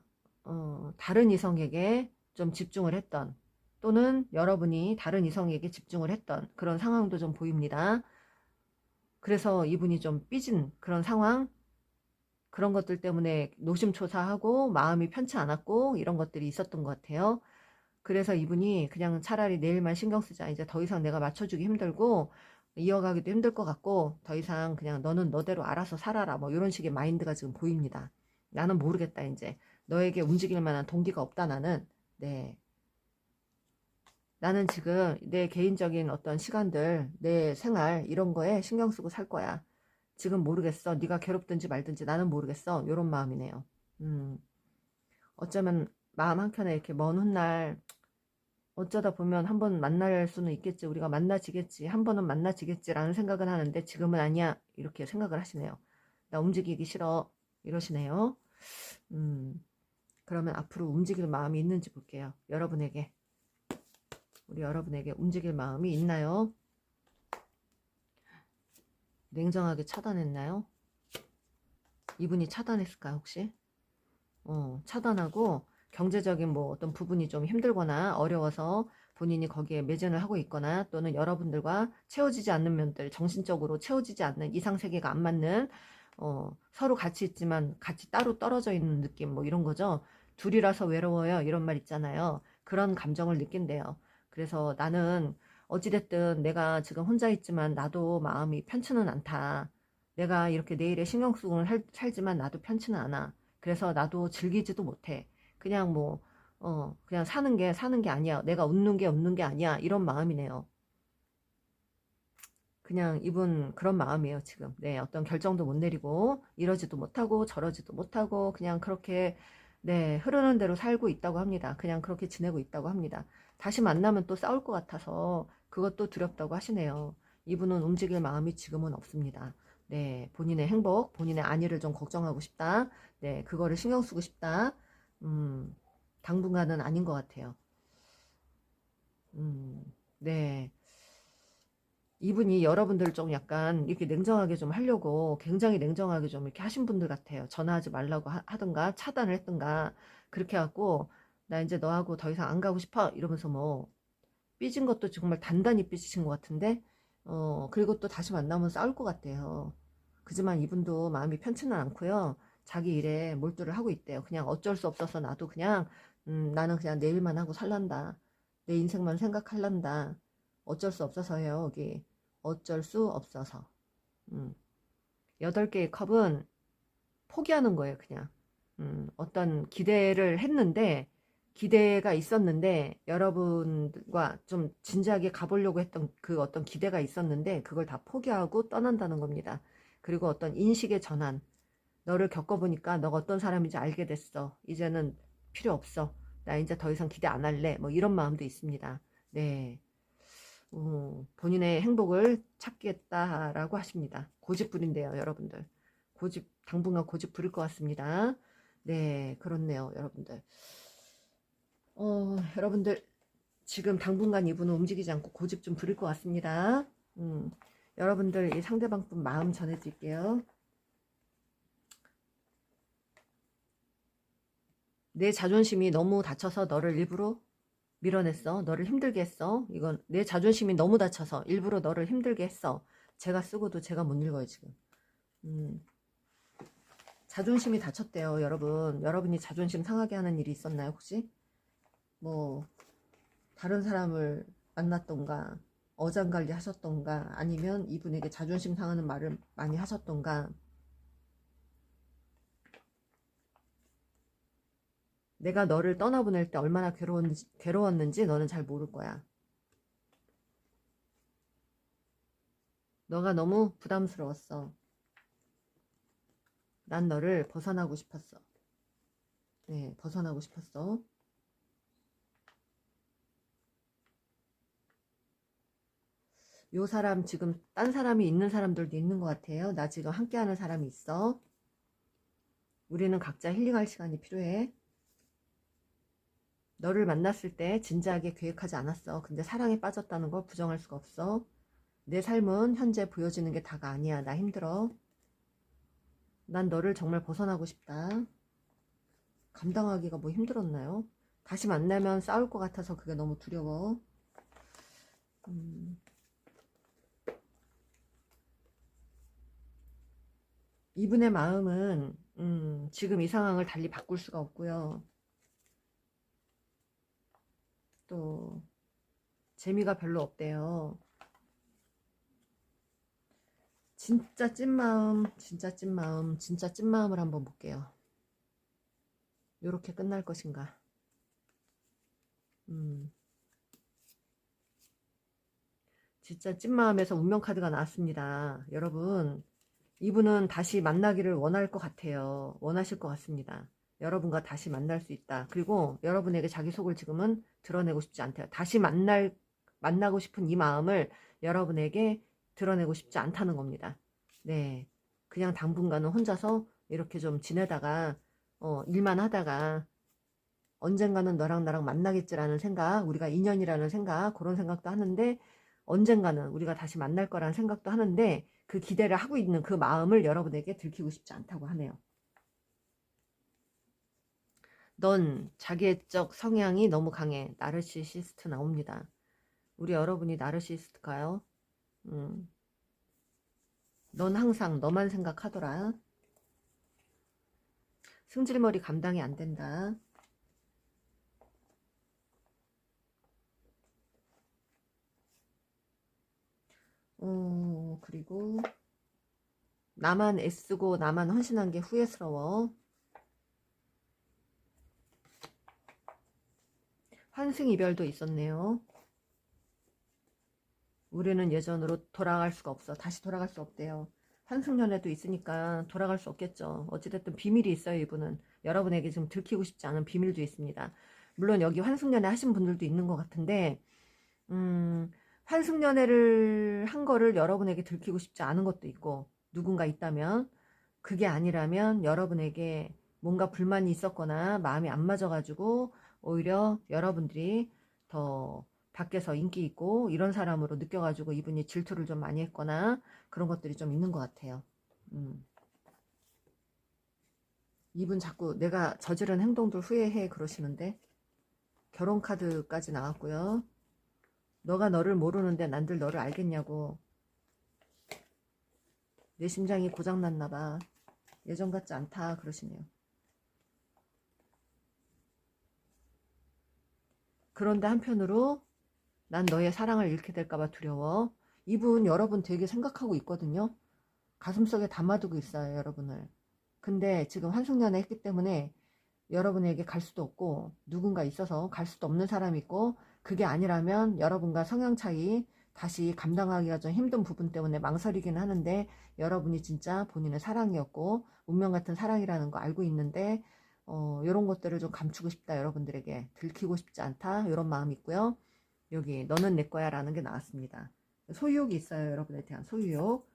다른 이성에게 좀 집중을 했던 또는 여러분이 다른 이성에게 집중을 했던 그런 상황도 좀 보입니다. 그래서 이분이 좀 삐진 그런 상황, 그런 것들 때문에 노심초사하고 마음이 편치 않았고 이런 것들이 있었던 것 같아요. 그래서 이분이 그냥 차라리 내일만 신경 쓰자. 이제 더 이상 내가 맞춰주기 힘들고 이어가기도 힘들 것 같고 더 이상 그냥 너는 너대로 알아서 살아라. 뭐 이런 식의 마인드가 지금 보입니다. 나는 모르겠다 이제. 너에게 움직일 만한 동기가 없다 나는. 네. 나는 지금 내 개인적인 어떤 시간들, 내 생활 이런 거에 신경 쓰고 살 거야. 지금 모르겠어. 네가 괴롭든지 말든지 나는 모르겠어. 이런 마음이네요. 음, 어쩌면 마음 한켠에 이렇게 먼 훗날 어쩌다 보면 한번 만날 수는 있겠지. 우리가 만나지겠지. 한 번은 만나지겠지라는 생각은 하는데 지금은 아니야. 이렇게 생각을 하시네요. 나 움직이기 싫어. 이러시네요. 음, 그러면 앞으로 움직일 마음이 있는지 볼게요. 여러분에게. 우리 여러분에게 움직일 마음이 있나요? 냉정하게 차단했나요? 이분이 차단했을까요, 혹시? 차단하고 경제적인 뭐 어떤 부분이 좀 힘들거나 어려워서 본인이 거기에 매진을 하고 있거나 또는 여러분들과 채워지지 않는 면들, 정신적으로 채워지지 않는 이상세계가 안 맞는 서로 같이 있지만 같이 따로 떨어져 있는 느낌 뭐 이런 거죠. 둘이라서 외로워요 이런 말 있잖아요. 그런 감정을 느낀대요. 그래서 나는 어찌됐든 내가 지금 혼자 있지만 나도 마음이 편치는 않다. 내가 이렇게 내일에 신경 쓰고 살지만 나도 편치는 않아. 그래서 나도 즐기지도 못해. 그냥 뭐, 그냥 사는 게 아니야. 내가 웃는 게 아니야. 이런 마음이네요. 그냥 이분 그런 마음이에요, 지금. 네, 어떤 결정도 못 내리고, 이러지도 못하고, 저러지도 못하고, 그냥 그렇게, 네, 흐르는 대로 살고 있다고 합니다. 그냥 그렇게 지내고 있다고 합니다. 다시 만나면 또 싸울 것 같아서 그것도 두렵다고 하시네요. 이분은 움직일 마음이 지금은 없습니다. 네, 본인의 행복, 본인의 안위를 좀 걱정하고 싶다. 네, 그거를 신경 쓰고 싶다. 음, 당분간은 아닌 것 같아요. 네. 이분이 여러분들을 좀 약간 이렇게 냉정하게 좀 하려고 굉장히 냉정하게 좀 이렇게 하신 분들 같아요. 전화하지 말라고 하든가 차단을 했든가 그렇게 하고 나 이제 너하고 더 이상 안 가고 싶어 이러면서 뭐 삐진 것도 정말 단단히 삐지신 것 같은데 그리고 또 다시 만나면 싸울 것 같아요. 그지만 이분도 마음이 편치는 않고요. 자기 일에 몰두를 하고 있대요. 그냥 어쩔 수 없어서 나도 그냥 나는 그냥 내 일만 하고 살란다. 내 인생만 생각할란다. 어쩔 수 없어서요. 여기 어쩔 수 없어서 8개의 컵은 포기하는 거예요. 그냥 어떤 기대를 했는데 기대가 있었는데 여러분과 좀 진지하게 가보려고 했던 그 어떤 기대가 있었는데 그걸 다 포기하고 떠난다는 겁니다. 그리고 어떤 인식의 전환, 너를 겪어보니까 너가 어떤 사람인지 알게 됐어. 이제는 필요 없어. 나 이제 더 이상 기대 안 할래. 뭐 이런 마음도 있습니다. 네. 본인의 행복을 찾겠다라고 하십니다. 고집부린데요, 여러분들. 당분간 고집 부릴 것 같습니다. 네, 그렇네요, 여러분들. 여러분들, 지금 당분간 이분은 움직이지 않고 고집 좀 부릴 것 같습니다. 여러분들, 이 상대방 분 마음 전해드릴게요. 내 자존심이 너무 다쳐서 너를 일부러 밀어냈어. 너를 힘들게 했어. 이건 내 자존심이 너무 다쳐서 일부러 너를 힘들게 했어. 제가 쓰고도 제가 못 읽어요, 지금. 자존심이 다쳤대요, 여러분. 여러분이 자존심 상하게 하는 일이 있었나요, 혹시? 뭐, 다른 사람을 만났던가, 어장관리 하셨던가, 아니면 이분에게 자존심 상하는 말을 많이 하셨던가, 내가 너를 떠나보낼 때 얼마나 괴로웠는지 너는 잘 모를 거야. 너가 너무 부담스러웠어. 난 너를 벗어나고 싶었어. 네, 벗어나고 싶었어. 요 사람 지금 딴 사람이 있는 사람들도 있는 것 같아요. 나 지금 함께하는 사람이 있어. 우리는 각자 힐링할 시간이 필요해. 너를 만났을 때 진지하게 계획하지 않았어. 근데 사랑에 빠졌다는 걸 부정할 수가 없어. 내 삶은 현재 보여지는 게 다가 아니야. 나 힘들어. 난 너를 정말 벗어나고 싶다. 감당하기가 뭐 힘들었나요? 다시 만나면 싸울 것 같아서 그게 너무 두려워. 이분의 마음은 지금 이 상황을 달리 바꿀 수가 없고요. 또 재미가 별로 없대요. 진짜 찐마음, 진짜 찐마음, 진짜 찐마음을 한번 볼게요. 요렇게 끝날 것인가. 진짜 찐마음에서 운명카드가 나왔습니다. 여러분, 이분은 다시 만나기를 원할 것 같아요. 원하실 것 같습니다. 여러분과 다시 만날 수 있다. 그리고 여러분에게 자기 속을 지금은 드러내고 싶지 않대요. 다시 만나고 싶은 이 마음을 여러분에게 드러내고 싶지 않다는 겁니다. 네. 그냥 당분간은 혼자서 이렇게 좀 지내다가, 일만 하다가, 언젠가는 너랑 나랑 만나겠지라는 생각, 우리가 인연이라는 생각, 그런 생각도 하는데, 언젠가는 우리가 다시 만날 거라는 생각도 하는데, 그 기대를 하고 있는 그 마음을 여러분에게 들키고 싶지 않다고 하네요. 넌 자기애적 성향이 너무 강해. 나르시시스트 나옵니다. 우리 여러분이 나르시시스트가요? 넌 항상 너만 생각하더라. 승질머리 감당이 안 된다. 그리고 나만 애쓰고 나만 헌신한 게 후회스러워. 환승이별도 있었네요. 우리는 예전으로 돌아갈 수가 없어. 다시 돌아갈 수 없대요. 환승연애도 있으니까 돌아갈 수 없겠죠. 어찌됐든 비밀이 있어요. 이분은 여러분에게 지금 들키고 싶지 않은 비밀도 있습니다. 물론 여기 환승연애 하신 분들도 있는 것 같은데 환승연애를 한 거를 여러분에게 들키고 싶지 않은 것도 있고, 누군가 있다면, 그게 아니라면 여러분에게 뭔가 불만이 있었거나 마음이 안 맞아가지고 오히려 여러분들이 더 밖에서 인기 있고 이런 사람으로 느껴가지고 이분이 질투를 좀 많이 했거나 그런 것들이 좀 있는 것 같아요. 이분 자꾸 내가 저지른 행동들 후회해 그러시는데, 결혼 카드까지 나왔고요. 너가 너를 모르는데 난들 너를 알겠냐고. 내 심장이 고장났나봐. 예전 같지 않다 그러시네요. 그런데 한편으로 난 너의 사랑을 잃게 될까봐 두려워. 이분 여러분 되게 생각하고 있거든요. 가슴속에 담아두고 있어요, 여러분을. 근데 지금 환승연애 했기 때문에 여러분에게 갈 수도 없고, 누군가 있어서 갈 수도 없는 사람이 있고, 그게 아니라면 여러분과 성향 차이 다시 감당하기가 좀 힘든 부분 때문에 망설이긴 하는데, 여러분이 진짜 본인의 사랑이었고 운명 같은 사랑이라는 거 알고 있는데 이런 것들을 좀 감추고 싶다. 여러분들에게 들키고 싶지 않다. 이런 마음이 있고요. 여기 너는 내 거야 라는 게 나왔습니다. 소유욕이 있어요. 여러분에 대한 소유욕.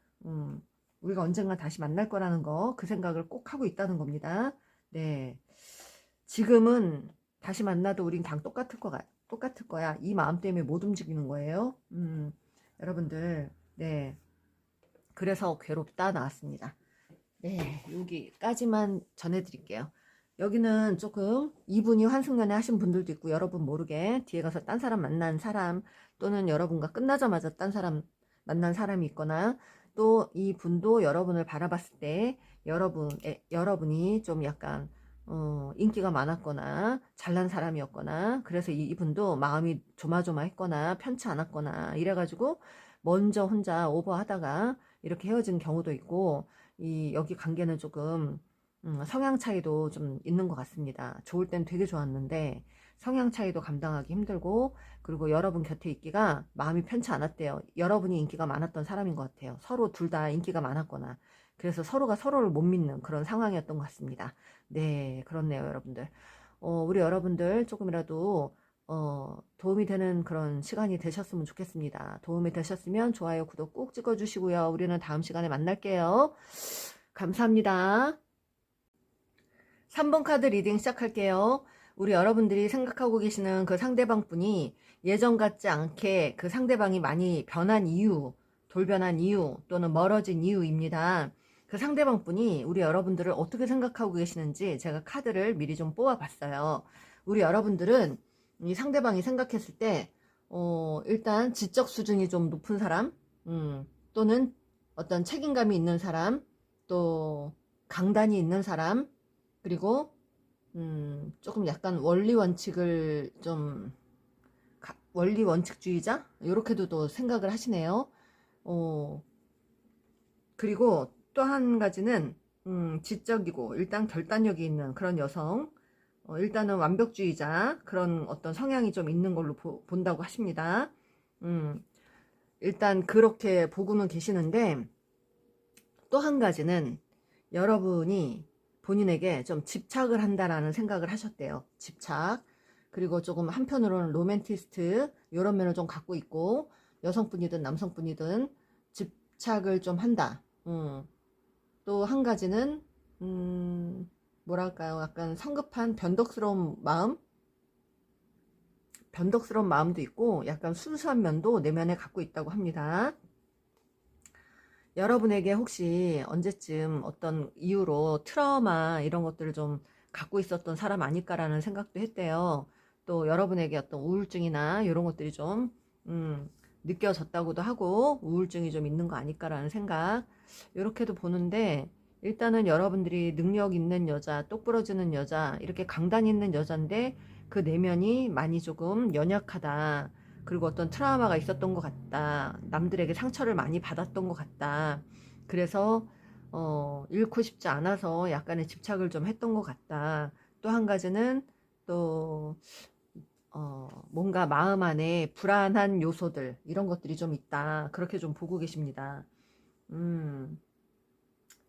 우리가 언젠가 다시 만날 거라는 거, 그 생각을 꼭 하고 있다는 겁니다. 네. 지금은 다시 만나도 우린 그냥 똑같을 거야. 이 마음 때문에 못 움직이는 거예요. 여러분들, 네. 그래서 괴롭다 나왔습니다. 네, 여기까지만 전해드릴게요. 여기는 조금 이분이 환승연애 하신 분들도 있고, 여러분 모르게 뒤에 가서 딴 사람 만난 사람, 또는 여러분과 끝나자마자 딴 사람 만난 사람이 있거나, 또 이 분도 여러분을 바라봤을 때 여러분이 좀 약간 인기가 많았거나 잘난 사람이었거나, 그래서 이분도 마음이 조마조마했거나 편치 않았거나 이래가지고 먼저 혼자 오버하다가 이렇게 헤어진 경우도 있고, 여기 관계는 조금 성향 차이도 좀 있는 것 같습니다. 좋을 땐 되게 좋았는데 성향 차이도 감당하기 힘들고, 그리고 여러분 곁에 있기가 마음이 편치 않았대요. 여러분이 인기가 많았던 사람인 것 같아요. 서로 둘 다 인기가 많았거나, 그래서 서로가 서로를 못 믿는 그런 상황이었던 것 같습니다. 네, 그렇네요, 여러분들. 우리 여러분들 조금이라도 도움이 되는 그런 시간이 되셨으면 좋겠습니다. 도움이 되셨으면 좋아요, 구독 꼭 찍어주시고요. 우리는 다음 시간에 만날게요. 감사합니다. 3번 카드 리딩 시작할게요. 우리 여러분들이 생각하고 계시는 그 상대방 분이 예전 같지 않게 그 상대방이 많이 변한 이유, 돌변한 이유 또는 멀어진 이유입니다. 그 상대방 분이 우리 여러분들을 어떻게 생각하고 계시는지 제가 카드를 미리 좀 뽑아봤어요. 우리 여러분들은 이 상대방이 생각했을 때 일단 지적 수준이 좀 높은 사람, 또는 어떤 책임감이 있는 사람, 또 강단이 있는 사람, 그리고 조금 약간 원리 원칙을 좀 원리 원칙주의자 이렇게도 또 생각을 하시네요. 그리고 또 한 가지는 지적이고 일단 결단력이 있는 그런 여성, 일단은 완벽주의자 그런 어떤 성향이 좀 있는 걸로 본다고 하십니다. 일단 그렇게 보고는 계시는데, 또 한 가지는 여러분이 본인에게 좀 집착을 한다라는 생각을 하셨대요. 집착. 그리고 조금 한편으로는 로맨티스트 이런 면을 좀 갖고 있고, 여성분이든 남성분이든 집착을 좀 한다. 또 한 가지는 뭐랄까요, 약간 성급한 변덕스러운 마음도 있고 약간 순수한 면도 내면에 갖고 있다고 합니다. 여러분에게 혹시 언제쯤 어떤 이유로 트라우마 이런 것들을 좀 갖고 있었던 사람 아닐까라는 생각도 했대요. 또 여러분에게 어떤 우울증이나 이런 것들이 좀 느껴졌다고도 하고 우울증이 좀 있는 거 아닐까라는 생각 이렇게도 보는데, 일단은 여러분들이 능력 있는 여자, 똑부러지는 여자, 이렇게 강단 있는 여잔데 그 내면이 많이 조금 연약하다. 그리고 어떤 트라우마가 있었던 것 같다. 남들에게 상처를 많이 받았던 것 같다. 그래서 잃고 싶지 않아서 약간의 집착을 좀 했던 것 같다. 또 한 가지는 또 뭔가 마음 안에 불안한 요소들 이런 것들이 좀 있다. 그렇게 좀 보고 계십니다.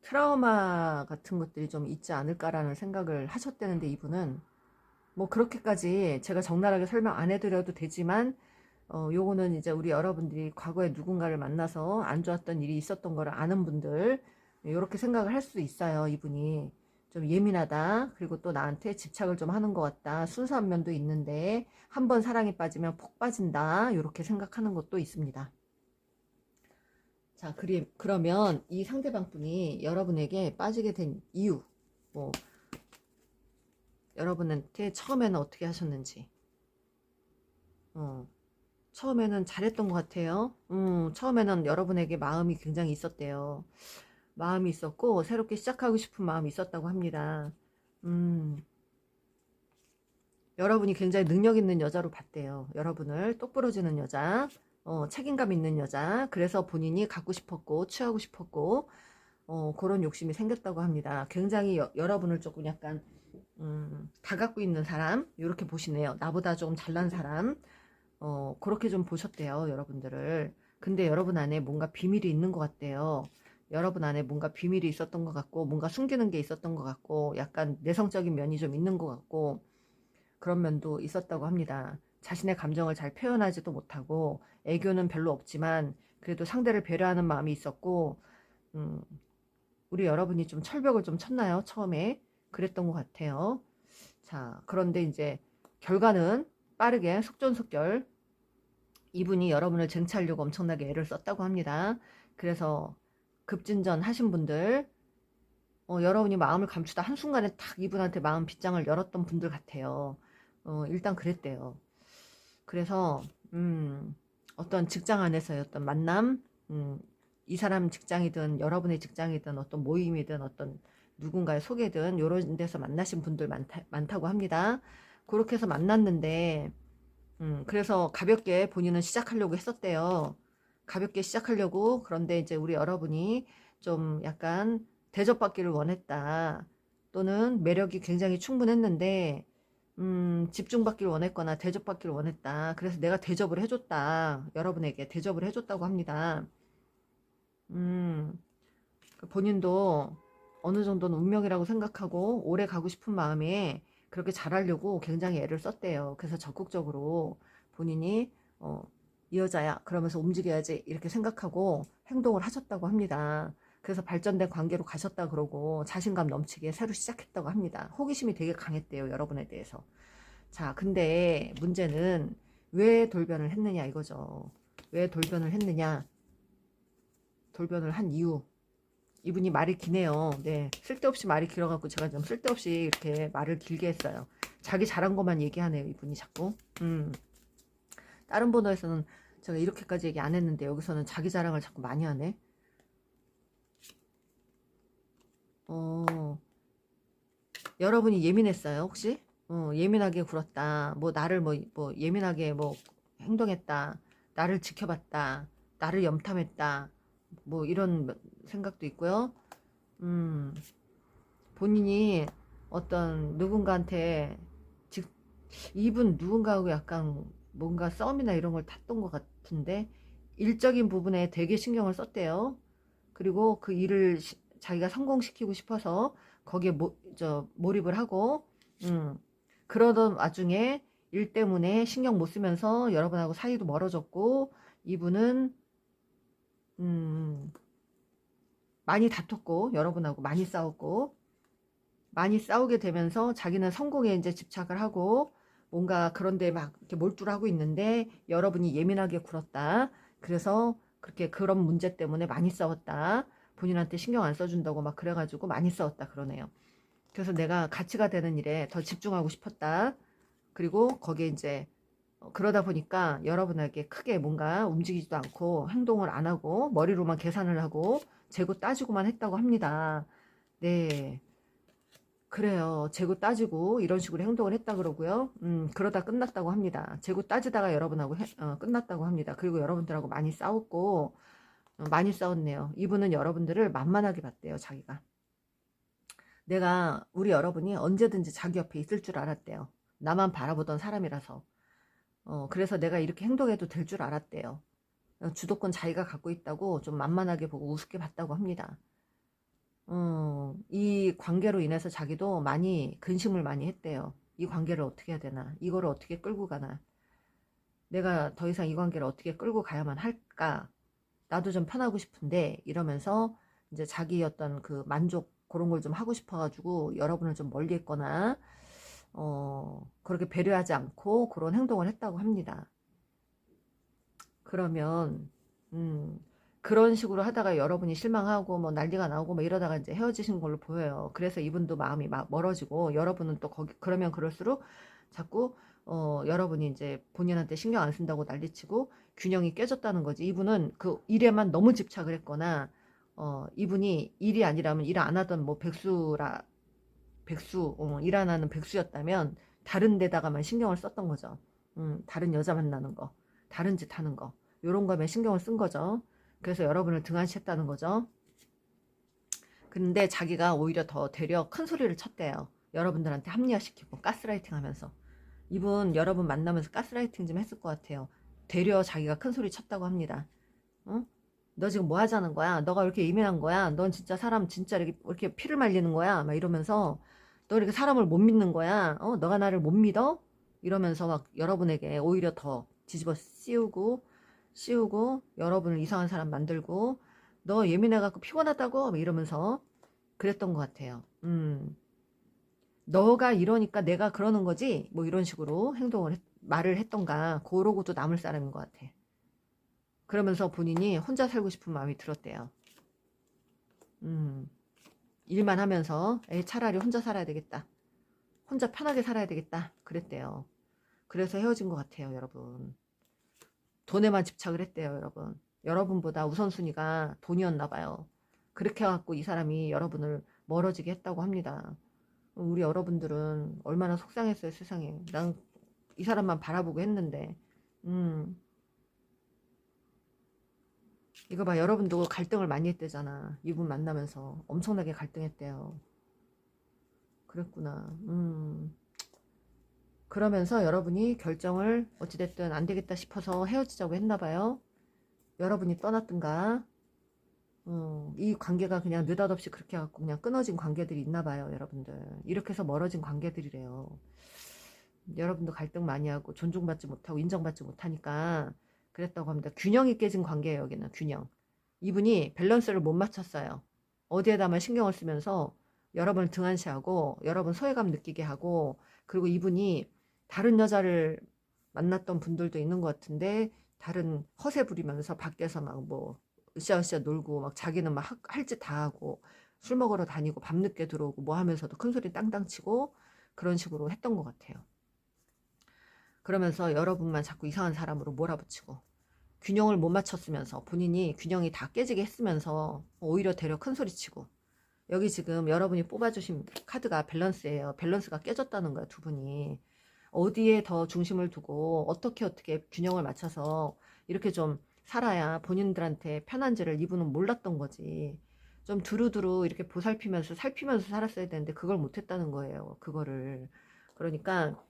트라우마 같은 것들이 좀 있지 않을까라는 생각을 하셨다는데, 이분은 뭐 그렇게까지 제가 적나라하게 설명 안 해드려도 되지만 요거는 이제 우리 여러분들이 과거에 누군가를 만나서 안 좋았던 일이 있었던 거를 아는 분들 이렇게 생각을 할 수 있어요. 이분이 좀 예민하다, 그리고 또 나한테 집착을 좀 하는 것 같다, 순수한 면도 있는데 한번 사랑에 빠지면 폭 빠진다, 이렇게 생각하는 것도 있습니다. 자, 그러면 이 상대방 분이 여러분에게 빠지게 된 이유, 뭐 여러분한테 처음에는 어떻게 하셨는지, 처음에는 잘했던 것 같아요. 처음에는 여러분에게 마음이 굉장히 있었대요. 마음이 있었고 새롭게 시작하고 싶은 마음이 있었다고 합니다. 여러분이 굉장히 능력 있는 여자로 봤대요. 여러분을 똑부러지는 여자, 책임감 있는 여자. 그래서 본인이 갖고 싶었고 취하고 싶었고 그런 욕심이 생겼다고 합니다. 굉장히 여러분을 조금 약간 다 갖고 있는 사람 이렇게 보시네요. 나보다 조금 잘난 사람, 그렇게 좀 보셨대요, 여러분들을. 근데 여러분 안에 뭔가 비밀이 있는 것 같대요. 여러분 안에 뭔가 비밀이 있었던 것 같고, 뭔가 숨기는 게 있었던 것 같고, 약간 내성적인 면이 좀 있는 것 같고, 그런 면도 있었다고 합니다. 자신의 감정을 잘 표현하지도 못하고, 애교는 별로 없지만, 그래도 상대를 배려하는 마음이 있었고, 음, 우리 여러분이 좀 철벽을 좀 쳤나요? 처음에. 그랬던 것 같아요. 자, 그런데 이제 결과는 빠르게 속전속결 이분이 여러분을 쟁취하려고 엄청나게 애를 썼다고 합니다. 그래서 급진전 하신 분들, 여러분이 마음을 감추다 한순간에 딱 이분한테 마음 빗장을 열었던 분들 같아요. 일단 그랬대요. 그래서 어떤 직장 안에서의 어떤 만남, 이 사람 직장이든 여러분의 직장이든 어떤 모임이든 어떤 누군가의 소개든 이런 데서 만나신 분들 많다고 합니다. 그렇게 해서 만났는데 그래서 가볍게 본인은 시작하려고 했었대요. 가볍게 시작하려고. 그런데 이제 우리 여러분이 좀 약간 대접받기를 원했다, 또는 매력이 굉장히 충분했는데 집중받기를 원했거나 대접받기를 원했다. 그래서 내가 대접을 해줬다, 여러분에게 대접을 해줬다고 합니다. 본인도 어느 정도는 운명이라고 생각하고 오래 가고 싶은 마음에 그렇게 잘하려고 굉장히 애를 썼대요. 그래서 적극적으로 본인이 이 여자야 그러면서 움직여야지 이렇게 생각하고 행동을 하셨다고 합니다. 그래서 발전된 관계로 가셨다 그러고 자신감 넘치게 새로 시작했다고 합니다. 호기심이 되게 강했대요. 여러분에 대해서. 자, 근데 문제는 왜 돌변을 했느냐 이거죠. 왜 돌변을 했느냐. 돌변을 한 이유. 이분이 말이 기네요. 네, 쓸데없이 말이 길어갖고 제가 좀 쓸데없이 이렇게 말을 길게 했어요. 자기 잘한 것만 얘기하네요. 이분이 자꾸. 다른 번호에서는 제가 이렇게까지 얘기 안 했는데 여기서는 자기 자랑을 자꾸 많이 하네. 여러분이 예민했어요 혹시? 예민하게 굴었다. 뭐 나를 뭐 예민하게 뭐 행동했다. 나를 지켜봤다. 나를 염탐했다. 뭐 이런 생각도 있고요. 본인이 어떤 누군가한테 이분 누군가하고 약간 뭔가 싸움이나 이런 걸 탔던 것 같은데 일적인 부분에 되게 신경을 썼대요. 그리고 그 일을 자기가 성공시키고 싶어서 거기에 몰입을 하고 그러던 와중에 일 때문에 신경 못 쓰면서 여러분하고 사이도 멀어졌고 이분은 많이 다퉜고 여러분하고 많이 싸웠고 많이 싸우게 되면서 자기는 성공에 이제 집착을 하고 뭔가 그런데 막 이렇게 몰두하고 있는데 여러분이 예민하게 굴었다. 그래서 그렇게 그런 문제 때문에 많이 싸웠다. 본인한테 신경 안 써준다고 막 그래가지고 많이 싸웠다 그러네요. 그래서 내가 가치가 되는 일에 더 집중하고 싶었다. 그리고 거기에 이제 그러다 보니까 여러분에게 크게 뭔가 움직이지도 않고 행동을 안 하고 머리로만 계산을 하고 재고 따지고만 했다고 합니다. 네. 그래요. 재고 따지고 이런 식으로 행동을 했다 그러고요. 그러다 끝났다고 합니다. 재고 따지다가 여러분하고 끝났다고 합니다. 그리고 여러분들하고 많이 싸웠고 많이 싸웠네요. 이분은 여러분들을 만만하게 봤대요. 자기가. 내가 우리 여러분이 언제든지 자기 옆에 있을 줄 알았대요. 나만 바라보던 사람이라서. 그래서 내가 이렇게 행동해도 될 줄 알았대요. 주도권 자기가 갖고 있다고 좀 만만하게 보고 우습게 봤다고 합니다. 이 관계로 인해서 자기도 많이 근심을 많이 했대요. 이 관계를 어떻게 해야 되나? 이거를 어떻게 끌고 가나? 내가 더 이상 이 관계를 어떻게 끌고 가야만 할까? 나도 좀 편하고 싶은데 이러면서 이제 자기 어떤 그 만족 그런 걸 좀 하고 싶어가지고 여러분을 좀 멀리 했거나 그렇게 배려하지 않고 그런 행동을 했다고 합니다. 그러면 그런 식으로 하다가 여러분이 실망하고 뭐 난리가 나고 뭐 이러다가 이제 헤어지신 걸로 보여요. 그래서 이분도 마음이 막 멀어지고 여러분은 또 거기 그러면 그럴수록 자꾸 여러분이 이제 본인한테 신경 안 쓴다고 난리치고 균형이 깨졌다는 거지. 이분은 그 일에만 너무 집착을 했거나 이분이 일이 아니라면 일 안 하던 뭐 일 안 하는 백수였다면 다른 데다가만 신경을 썼던 거죠. 다른 여자 만나는 거, 다른 짓 하는 거 요런 거에 신경을 쓴 거죠. 그래서 여러분을 등한시했다는 거죠. 근데 자기가 오히려 더 되려 큰 소리를 쳤대요. 여러분들한테 합리화시키고 가스라이팅 하면서. 이분 여러분 만나면서 가스라이팅 좀 했을 것 같아요. 되려 자기가 큰 소리 쳤다고 합니다. 어? 너 지금 뭐 하자는 거야? 너가 왜 이렇게 예민한 거야? 넌 진짜 사람 진짜 이렇게 피를 말리는 거야? 막 이러면서 너 이렇게 사람을 못 믿는 거야? 너가 나를 못 믿어? 이러면서 막 여러분에게 오히려 더 뒤집어 씌우고 여러분을 이상한 사람 만들고 너 예민해갖고 피곤하다고 이러면서 그랬던 것 같아요. 너가 이러니까 내가 그러는 거지 뭐 이런 식으로 말을 했던가 그러고도 남을 사람인 것 같아. 그러면서 본인이 혼자 살고 싶은 마음이 들었대요. 일만 하면서 차라리 혼자 살아야 되겠다. 혼자 편하게 살아야 되겠다. 그랬대요. 그래서 헤어진 것 같아요, 여러분. 돈에만 집착을 했대요, 여러분. 여러분보다 우선순위가 돈이었나 봐요. 그렇게 해갖고 이 사람이 여러분을 멀어지게 했다고 합니다. 우리 여러분들은 얼마나 속상했어요, 세상에. 난 이 사람만 바라보고 했는데. 이거 봐, 여러분도 갈등을 많이 했대잖아. 이분 만나면서 엄청나게 갈등했대요. 그랬구나. 그러면서 여러분이 결정을 어찌됐든 안 되겠다 싶어서 헤어지자고 했나봐요. 여러분이 떠났든가 이 관계가 그냥 느닷없이 그렇게 해갖고 그냥 끊어진 관계들이 있나 봐요, 여러분들. 이렇게 해서 멀어진 관계들이래요. 여러분도 갈등 많이 하고 존중받지 못하고 인정받지 못하니까 그랬다고 합니다. 균형이 깨진 관계예요, 여기는. 균형. 이분이 밸런스를 못 맞췄어요. 어디에다만 신경을 쓰면서 여러분을 등한시하고 여러분 소외감 느끼게 하고, 그리고 이분이 다른 여자를 만났던 분들도 있는 것 같은데 다른 허세 부리면서 밖에서 막 뭐 으쌰으쌰 놀고 막 자기는 막 할 짓 다 하고 술 먹으러 다니고 밤늦게 들어오고 뭐 하면서도 큰소리 땅땅 치고 그런 식으로 했던 것 같아요. 그러면서 여러분만 자꾸 이상한 사람으로 몰아붙이고 균형을 못 맞췄으면서 본인이 균형이 다 깨지게 했으면서 오히려 되려 큰소리치고, 여기 지금 여러분이 뽑아주신 카드가 밸런스예요. 밸런스가 깨졌다는 거야, 두 분이. 어디에 더 중심을 두고 어떻게 균형을 맞춰서 이렇게 좀 살아야 본인들한테 편한지를 이분은 몰랐던 거지. 좀 두루두루 이렇게 보살피면서 살피면서 살았어야 되는데 그걸 못했다는 거예요. 그거를. 그러니까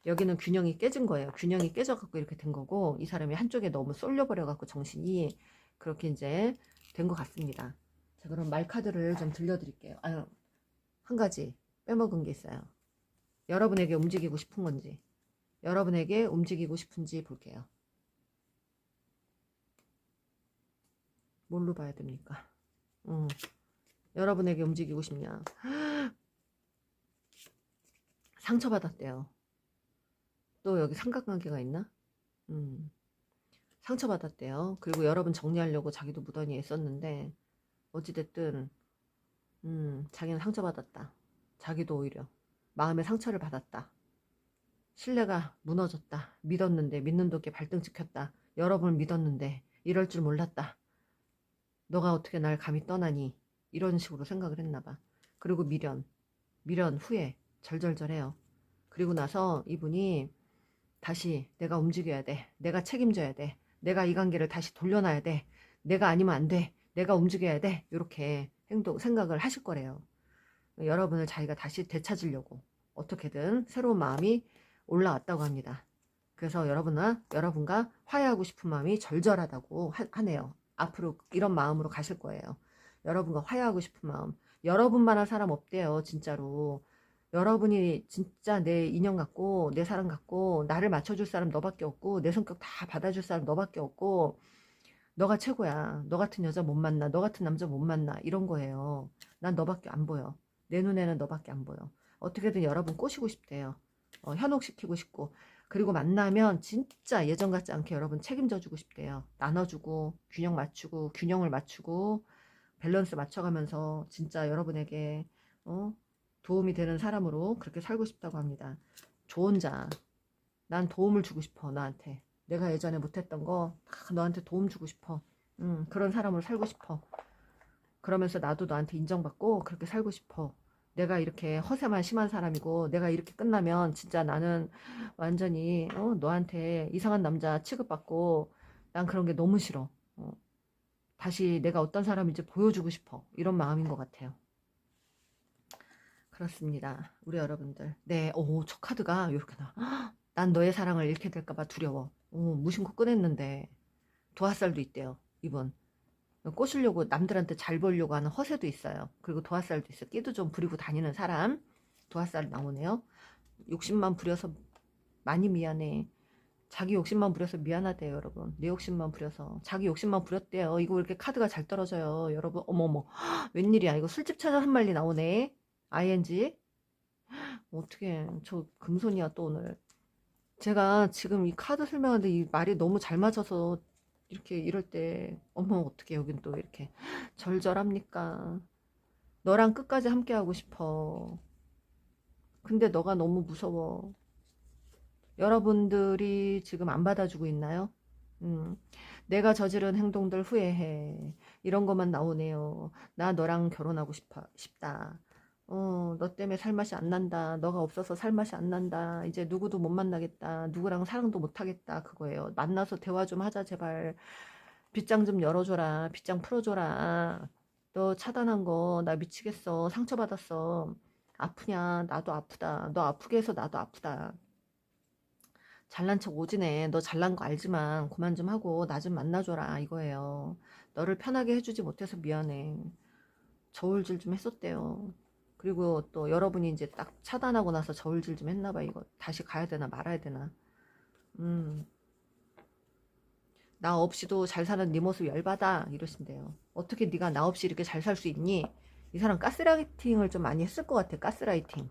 여기는 균형이 깨진 거예요. 균형이 깨져갖고 이렇게 된 거고, 이 사람이 한쪽에 너무 쏠려버려갖고 정신이 그렇게 이제 된 것 같습니다. 자, 그럼 말 카드를 좀 들려드릴게요. 한 가지 빼먹은 게 있어요. 여러분에게 움직이고 싶은 건지, 여러분에게 움직이고 싶은지 볼게요. 뭘로 봐야 됩니까? 여러분에게 움직이고 싶냐? 상처받았대요. 또 여기 삼각관계가 있나? 상처받았대요. 그리고 여러분 정리하려고 자기도 무던히 애썼는데 어찌됐든 자기는 상처받았다. 자기도 오히려 마음의 상처를 받았다. 신뢰가 무너졌다. 믿었는데 믿는 도끼 발등 찍혔다. 여러분을 믿었는데 이럴 줄 몰랐다. 너가 어떻게 날 감히 떠나니? 이런 식으로 생각을 했나봐. 그리고 미련 후회 절절절해요. 그리고 나서 이분이 다시 내가 움직여야 돼. 내가 책임져야 돼. 내가 이 관계를 다시 돌려놔야 돼. 내가 아니면 안 돼. 내가 움직여야 돼. 이렇게 생각을 하실 거래요. 여러분을 자기가 다시 되찾으려고 어떻게든 새로운 마음이 올라왔다고 합니다. 그래서 여러분과 화해하고 싶은 마음이 절절하다고 하네요. 앞으로 이런 마음으로 가실 거예요. 여러분과 화해하고 싶은 마음. 여러분만한 사람 없대요, 진짜로. 여러분이 진짜 내 인연 같고 내 사랑 같고 나를 맞춰줄 사람 너밖에 없고 내 성격 다 받아줄 사람 너밖에 없고 너가 최고야. 너 같은 여자 못 만나. 너 같은 남자 못 만나. 이런 거예요. 난 너밖에 안 보여. 내 눈에는 너밖에 안 보여. 어떻게든 여러분 꼬시고 싶대요. 현혹시키고 싶고, 그리고 만나면 진짜 예전 같지 않게 여러분 책임져 주고 싶대요. 나눠주고 균형을 맞추고 밸런스 맞춰가면서 진짜 여러분에게 도움이 되는 사람으로 그렇게 살고 싶다고 합니다. 좋은 자. 난 도움을 주고 싶어, 너한테. 내가 예전에 못했던 거 다 너한테 도움 주고 싶어. 그런 사람으로 살고 싶어. 그러면서 나도 너한테 인정받고 그렇게 살고 싶어. 내가 이렇게 허세만 심한 사람이고 내가 이렇게 끝나면 진짜 나는 완전히 너한테 이상한 남자 취급받고 난 그런 게 너무 싫어. 다시 내가 어떤 사람인지 보여주고 싶어. 이런 마음인 것 같아요. 그렇습니다. 우리 여러분들. 네, 저 카드가 이렇게 나. 난 너의 사랑을 잃게 될까봐 두려워. 무심코 꺼냈는데 도화살도 있대요, 이분. 꼬시려고 남들한테 잘 보려고 하는 허세도 있어요. 그리고 도화살도 있어요. 끼도 좀 부리고 다니는 사람. 도화살 나오네요. 욕심만 부려서 많이 미안해. 자기 욕심만 부려서 미안하대요, 여러분. 내 욕심만 부려서. 자기 욕심만 부렸대요. 이거 왜 이렇게 카드가 잘 떨어져요, 여러분. 어머머. 웬일이야. 이거 술집 찾아 한 말리 나오네. ING. 어떻게 저 금손이야 또 오늘. 제가 지금 이 카드 설명하는데 이 말이 너무 잘 맞아서 이렇게 이럴 때 어머 어떻게 여긴 또 이렇게 절절합니까? 너랑 끝까지 함께 하고 싶어. 근데 너가 너무 무서워. 여러분들이 지금 안 받아주고 있나요? 내가 저지른 행동들 후회해. 이런 것만 나오네요. 나 너랑 결혼하고 싶다. 너 때문에 살맛이 안 난다. 너가 없어서 살맛이 안 난다. 이제 누구도 못 만나겠다. 누구랑 사랑도 못 하겠다. 그거예요. 만나서 대화 좀 하자, 제발. 빗장 좀 열어줘라. 빗장 풀어줘라. 너 차단한 거 나 미치겠어. 상처받았어. 아프냐? 나도 아프다. 너 아프게 해서 나도 아프다. 잘난 척 오지네. 너 잘난 거 알지만 그만 좀 하고 나 좀 만나줘라 이거예요. 너를 편하게 해주지 못해서 미안해. 저울질 좀 했었대요. 그리고 또 여러분이 이제 딱 차단하고 나서 저울질 좀 했나봐. 이거 다시 가야 되나 말아야 되나. 나 없이도 잘 사는 네 모습 열받아 이러신대요. 어떻게 네가 나 없이 이렇게 잘 살 수 있니? 이 사람 가스라이팅을 좀 많이 했을 것 같아. 가스라이팅.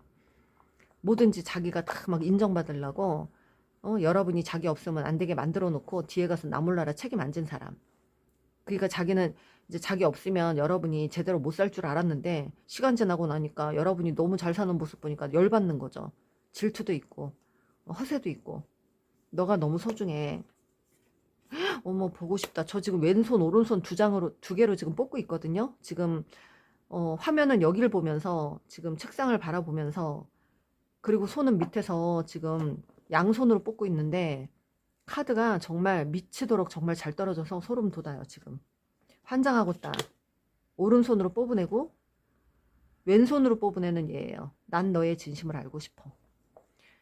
뭐든지 자기가 다 막 인정받으려고 여러분이 자기 없으면 안 되게 만들어 놓고 뒤에 가서 나 몰라라 책임 안 진 사람. 그러니까 자기는 이제 자기 없으면 여러분이 제대로 못 살 줄 알았는데 시간 지나고 나니까 여러분이 너무 잘 사는 모습 보니까 열받는 거죠. 질투도 있고 허세도 있고. 너가 너무 소중해. 어머 보고 싶다. 저 지금 왼손 오른손 두 개로 지금 뽑고 있거든요. 지금 화면은 여기를 보면서 지금 책상을 바라보면서 그리고 손은 밑에서 지금 양손으로 뽑고 있는데 카드가 정말 미치도록 정말 잘 떨어져서 소름 돋아요. 지금 환장하겠다. 오른손으로 뽑아내고 왼손으로 뽑아내는 얘예요. 난 너의 진심을 알고 싶어.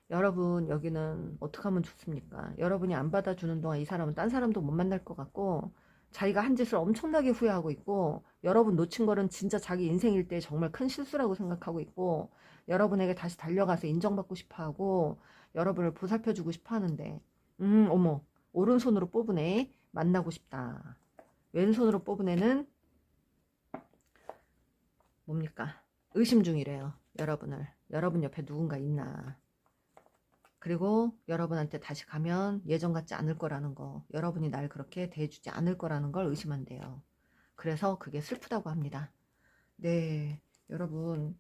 여러분 여기는 어떻게 하면 좋습니까? 여러분이 안 받아주는 동안 이 사람은 딴 사람도 못 만날 것 같고 자기가 한 짓을 엄청나게 후회하고 있고 여러분 놓친 거는 진짜 자기 인생일 때 정말 큰 실수라고 생각하고 있고 여러분에게 다시 달려가서 인정받고 싶어하고 여러분을 보살펴주고 싶어하는데 어머 오른손으로 뽑은 애 만나고 싶다. 왼손으로 뽑은 애는 뭡니까? 의심 중이래요. 여러분 옆에 누군가 있나. 그리고 여러분한테 다시 가면 예전 같지 않을 거라는 거, 여러분이 날 그렇게 대해주지 않을 거라는 걸 의심한대요. 그래서 그게 슬프다고 합니다. 네, 여러분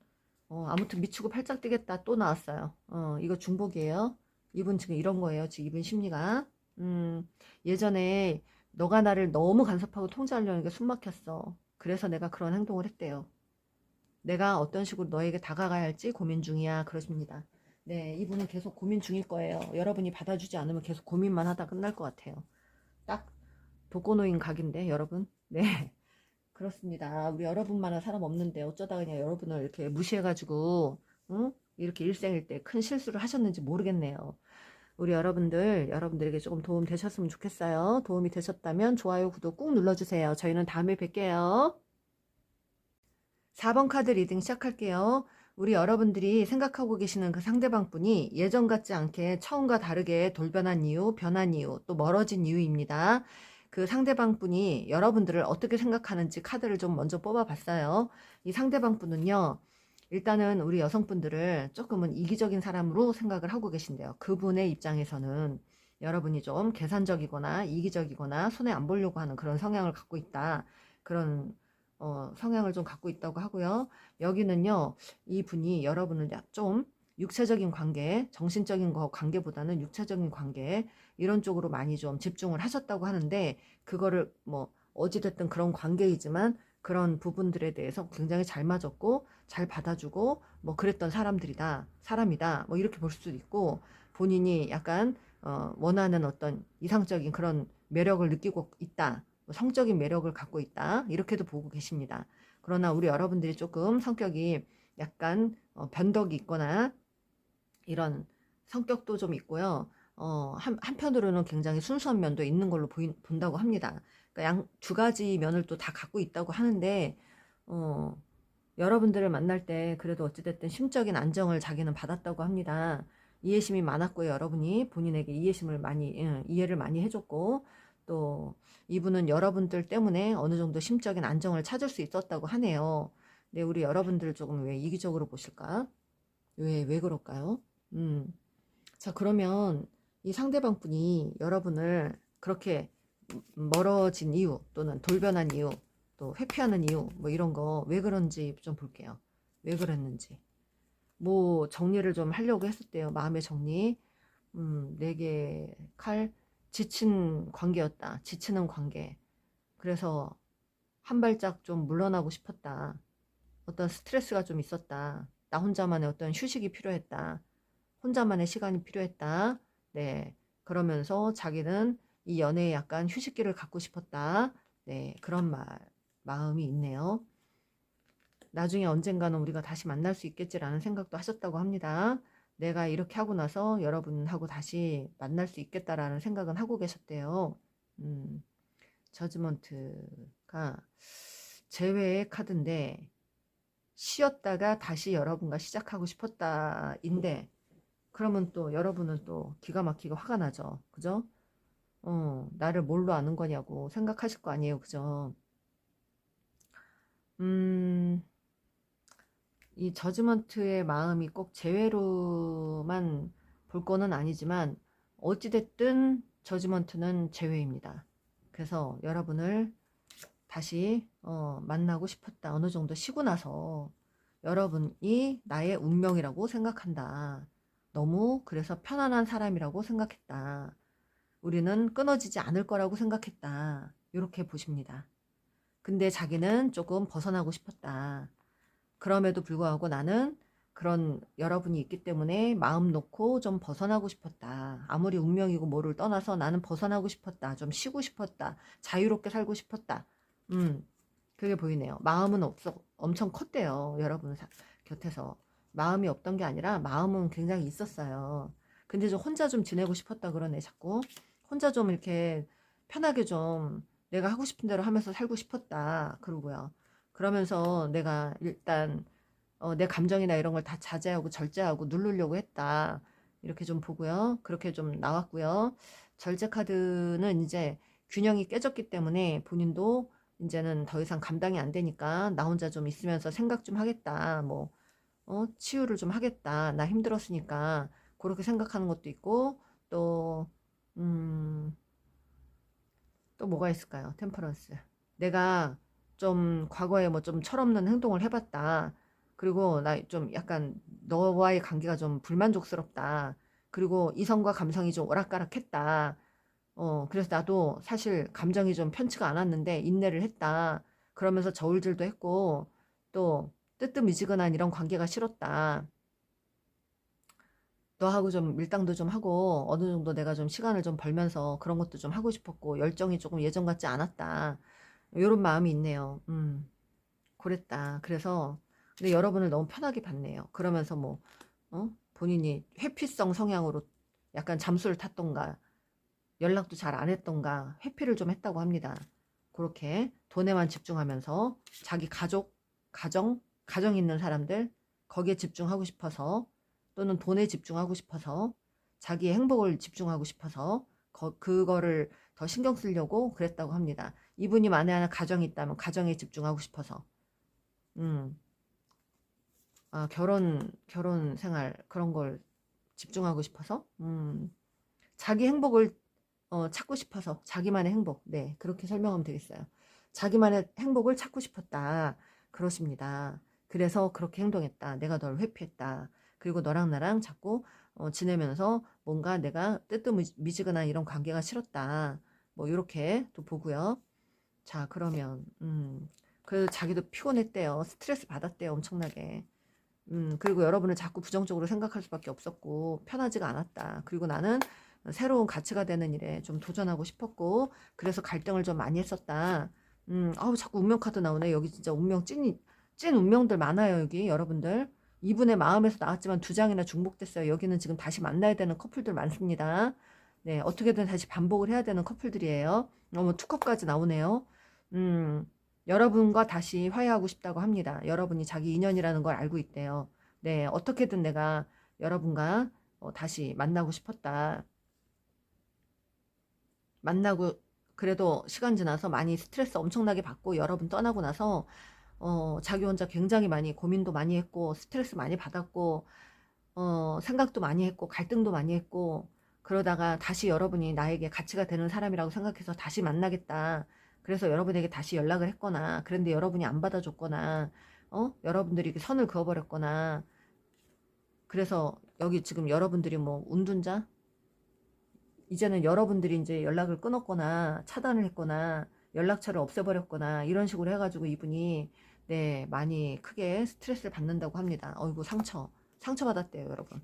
아무튼 미치고 팔짝 뛰겠다 또 나왔어요. 이거 중복이에요. 이분 지금 이런 거예요. 지금 이분 심리가 예전에 너가 나를 너무 간섭하고 통제하려는 게 숨막혔어. 그래서 내가 그런 행동을 했대요. 내가 어떤 식으로 너에게 다가가야 할지 고민 중이야. 그러십니다. 네, 이분은 계속 고민 중일 거예요. 여러분이 받아주지 않으면 계속 고민만 하다 끝날 것 같아요. 딱 독거노인 각인데 여러분. 네, 그렇습니다. 우리 여러분만한 사람 없는데 어쩌다 그냥 여러분을 이렇게 무시해가지고 이렇게 일생일 때 큰 실수를 하셨는지 모르겠네요. 우리 여러분들에게 조금 도움 되셨으면 좋겠어요. 도움이 되셨다면 좋아요, 구독 꾹 눌러주세요. 저희는 다음에 뵐게요. 4번 카드 리딩 시작할게요. 우리 여러분들이 생각하고 계시는 그 상대방 분이 예전 같지 않게 처음과 다르게 돌변한 이유, 변한 이유, 또 멀어진 이유입니다. 그 상대방 분이 여러분들을 어떻게 생각하는지 카드를 좀 먼저 뽑아봤어요. 이 상대방 분은요, 일단은 우리 여성분들을 조금은 이기적인 사람으로 생각을 하고 계신데요. 그분의 입장에서는 여러분이 좀 계산적이거나 이기적이거나 손해 안 보려고 하는 그런 성향을 갖고 있다. 그런 성향을 좀 갖고 있다고 하고요. 여기는요, 이 분이 여러분을 좀 육체적인 관계, 정신적인 관계보다는 육체적인 관계 이런 쪽으로 많이 좀 집중을 하셨다고 하는데 그거를 뭐 어찌됐든 그런 관계이지만 그런 부분들에 대해서 굉장히 잘 맞았고 잘 받아주고 뭐 그랬던 사람이다 뭐 이렇게 볼 수도 있고 본인이 약간 원하는 어떤 이상적인 그런 매력을 느끼고 있다. 성적인 매력을 갖고 있다 이렇게도 보고 계십니다. 그러나 우리 여러분들이 조금 성격이 약간 변덕이 있거나 이런 성격도 좀 있고요. 한편으로는 굉장히 순수한 면도 있는 걸로 본다고 합니다. 그러니까 두 가지 면을 또 다 갖고 있다고 하는데 여러분들을 만날 때 그래도 어찌됐든 심적인 안정을 자기는 받았다고 합니다. 이해심이 많았고요. 여러분이 본인에게 이해를 많이 해줬고 또 이분은 여러분들 때문에 어느 정도 심적인 안정을 찾을 수 있었다고 하네요. 네, 우리 여러분들 조금 왜 이기적으로 보실까? 왜 그럴까요? 자, 그러면 이 상대방 분이 여러분을 그렇게 멀어진 이유 또는 돌변한 이유 또 회피하는 이유 뭐 이런 거 왜 그런지 좀 볼게요. 왜 그랬는지. 뭐 정리를 좀 하려고 했었대요. 마음의 정리. 4개 칼. 지친 관계였다. 지치는 관계. 그래서 한 발짝 좀 물러나고 싶었다. 어떤 스트레스가 좀 있었다. 나 혼자만의 어떤 휴식이 필요했다. 혼자만의 시간이 필요했다. 네. 그러면서 자기는 이 연애에 약간 휴식기를 갖고 싶었다. 네. 그런 마음이 있네요. 나중에 언젠가는 우리가 다시 만날 수 있겠지라는 생각도 하셨다고 합니다. 내가 이렇게 하고 나서 여러분하고 다시 만날 수 있겠다라는 생각은 하고 계셨대요. 저지먼트 재회의 카드인데, 쉬었다가 다시 여러분과 시작하고 싶었다인데, 그러면 또 여러분은 또 기가 막히게 화가 나죠. 그죠? 나를 뭘로 아는 거냐고 생각하실 거 아니에요. 그죠? 음, 이 저지먼트의 마음이 꼭 재회로만 볼 거는 아니지만, 어찌됐든 저지먼트는 재회입니다. 그래서 여러분을 다시 만나고 싶었다. 어느 정도 쉬고 나서 여러분이 나의 운명이라고 생각한다. 너무 그래서 편안한 사람이라고 생각했다. 우리는 끊어지지 않을 거라고 생각했다. 이렇게 보십니다. 근데 자기는 조금 벗어나고 싶었다. 그럼에도 불구하고 나는 그런 여러분이 있기 때문에 마음 놓고 좀 벗어나고 싶었다. 아무리 운명이고 뭐를 떠나서 나는 벗어나고 싶었다. 좀 쉬고 싶었다. 자유롭게 살고 싶었다. 그게 보이네요. 마음은 엄청 컸대요. 여러분 곁에서. 마음이 없던 게 아니라 마음은 굉장히 있었어요. 근데 좀 혼자 좀 지내고 싶었다 그러네, 자꾸. 혼자 좀 이렇게 편하게 좀 내가 하고 싶은 대로 하면서 살고 싶었다. 그러고요. 그러면서 내가 일단 내 감정이나 이런 걸 다 자제하고 절제하고 누르려고 했다. 이렇게 좀 보고요. 그렇게 좀 나왔고요. 절제 카드는 이제 균형이 깨졌기 때문에 본인도 이제는 더 이상 감당이 안 되니까 나 혼자 좀 있으면서 생각 좀 하겠다. 뭐, 치유를 좀 하겠다. 나 힘들었으니까. 그렇게 생각하는 것도 있고, 또, 음, 또 뭐가 있을까요? 템퍼런스. 내가 좀 과거에 뭐 좀 철없는 행동을 해봤다. 그리고 나 좀 약간 너와의 관계가 좀 불만족스럽다. 그리고 이성과 감성이 좀 오락가락했다. 그래서 나도 사실 감정이 좀 편치가 않았는데 인내를 했다. 그러면서 저울질도 했고 또 뜨뜻미지근한 이런 관계가 싫었다. 너하고 좀 밀당도 좀 하고 어느 정도 내가 좀 시간을 좀 벌면서 그런 것도 좀 하고 싶었고 열정이 조금 예전 같지 않았다. 이런 마음이 있네요. 그랬다. 그래서 근데 여러분을 너무 편하게 봤네요. 그러면서 뭐 본인이 회피성 성향으로 약간 잠수를 탔던가 연락도 잘 안 했던가 회피를 좀 했다고 합니다. 그렇게 돈에만 집중하면서 자기 가정 있는 사람들 거기에 집중하고 싶어서 또는 돈에 집중하고 싶어서 자기의 행복을 집중하고 싶어서 그거를 더 신경 쓰려고 그랬다고 합니다. 이분이 만에 하나 가정이 있다면 가정에 집중하고 싶어서 결혼 생활 그런 걸 집중하고 싶어서 자기 행복을 찾고 싶어서 자기만의 행복. 네, 그렇게 설명하면 되겠어요. 자기만의 행복을 찾고 싶었다. 그러십니다. 그래서 그렇게 행동했다. 내가 널 회피했다. 그리고 너랑 나랑 자꾸 지내면서 뭔가 내가 뜨뜻미지근한 이런 관계가 싫었다. 뭐 이렇게 또 보고요. 자, 그러면 그래도 자기도 피곤했대요. 스트레스 받았대요. 엄청나게. 그리고 여러분을 자꾸 부정적으로 생각할 수밖에 없었고 편하지가 않았다. 그리고 나는 새로운 가치가 되는 일에 좀 도전하고 싶었고 그래서 갈등을 좀 많이 했었다. 아우 자꾸 운명 카드 나오네. 여기 진짜 운명 찐 운명들 많아요. 여기 여러분들. 이분의 마음에서 나왔지만 두 장이나 중복됐어요. 여기는 지금 다시 만나야 되는 커플들 많습니다. 네, 어떻게든 다시 반복을 해야 되는 커플들이에요. 투컵까지 나오네요. 여러분과 다시 화해하고 싶다고 합니다. 여러분이 자기 인연이라는 걸 알고 있대요. 네, 어떻게든 내가 여러분과 다시 만나고 싶었다. 만나고 그래도 시간 지나서 많이 스트레스 엄청나게 받고 여러분 떠나고 나서 자기 혼자 굉장히 많이 고민도 많이 했고 스트레스 많이 받았고 생각도 많이 했고 갈등도 많이 했고 그러다가 다시 여러분이 나에게 가치가 되는 사람이라고 생각해서 다시 만나겠다. 그래서 여러분에게 다시 연락을 했거나 그런데 여러분이 안 받아줬거나 여러분들이 이렇게 선을 그어버렸거나 그래서 여기 지금 여러분들이 뭐 운둔자 이제는 여러분들이 이제 연락을 끊었거나 차단을 했거나 연락처를 없애버렸거나 이런 식으로 해가지고 이분이 네 많이 크게 스트레스를 받는다고 합니다. 어이구 상처받았대요 여러분.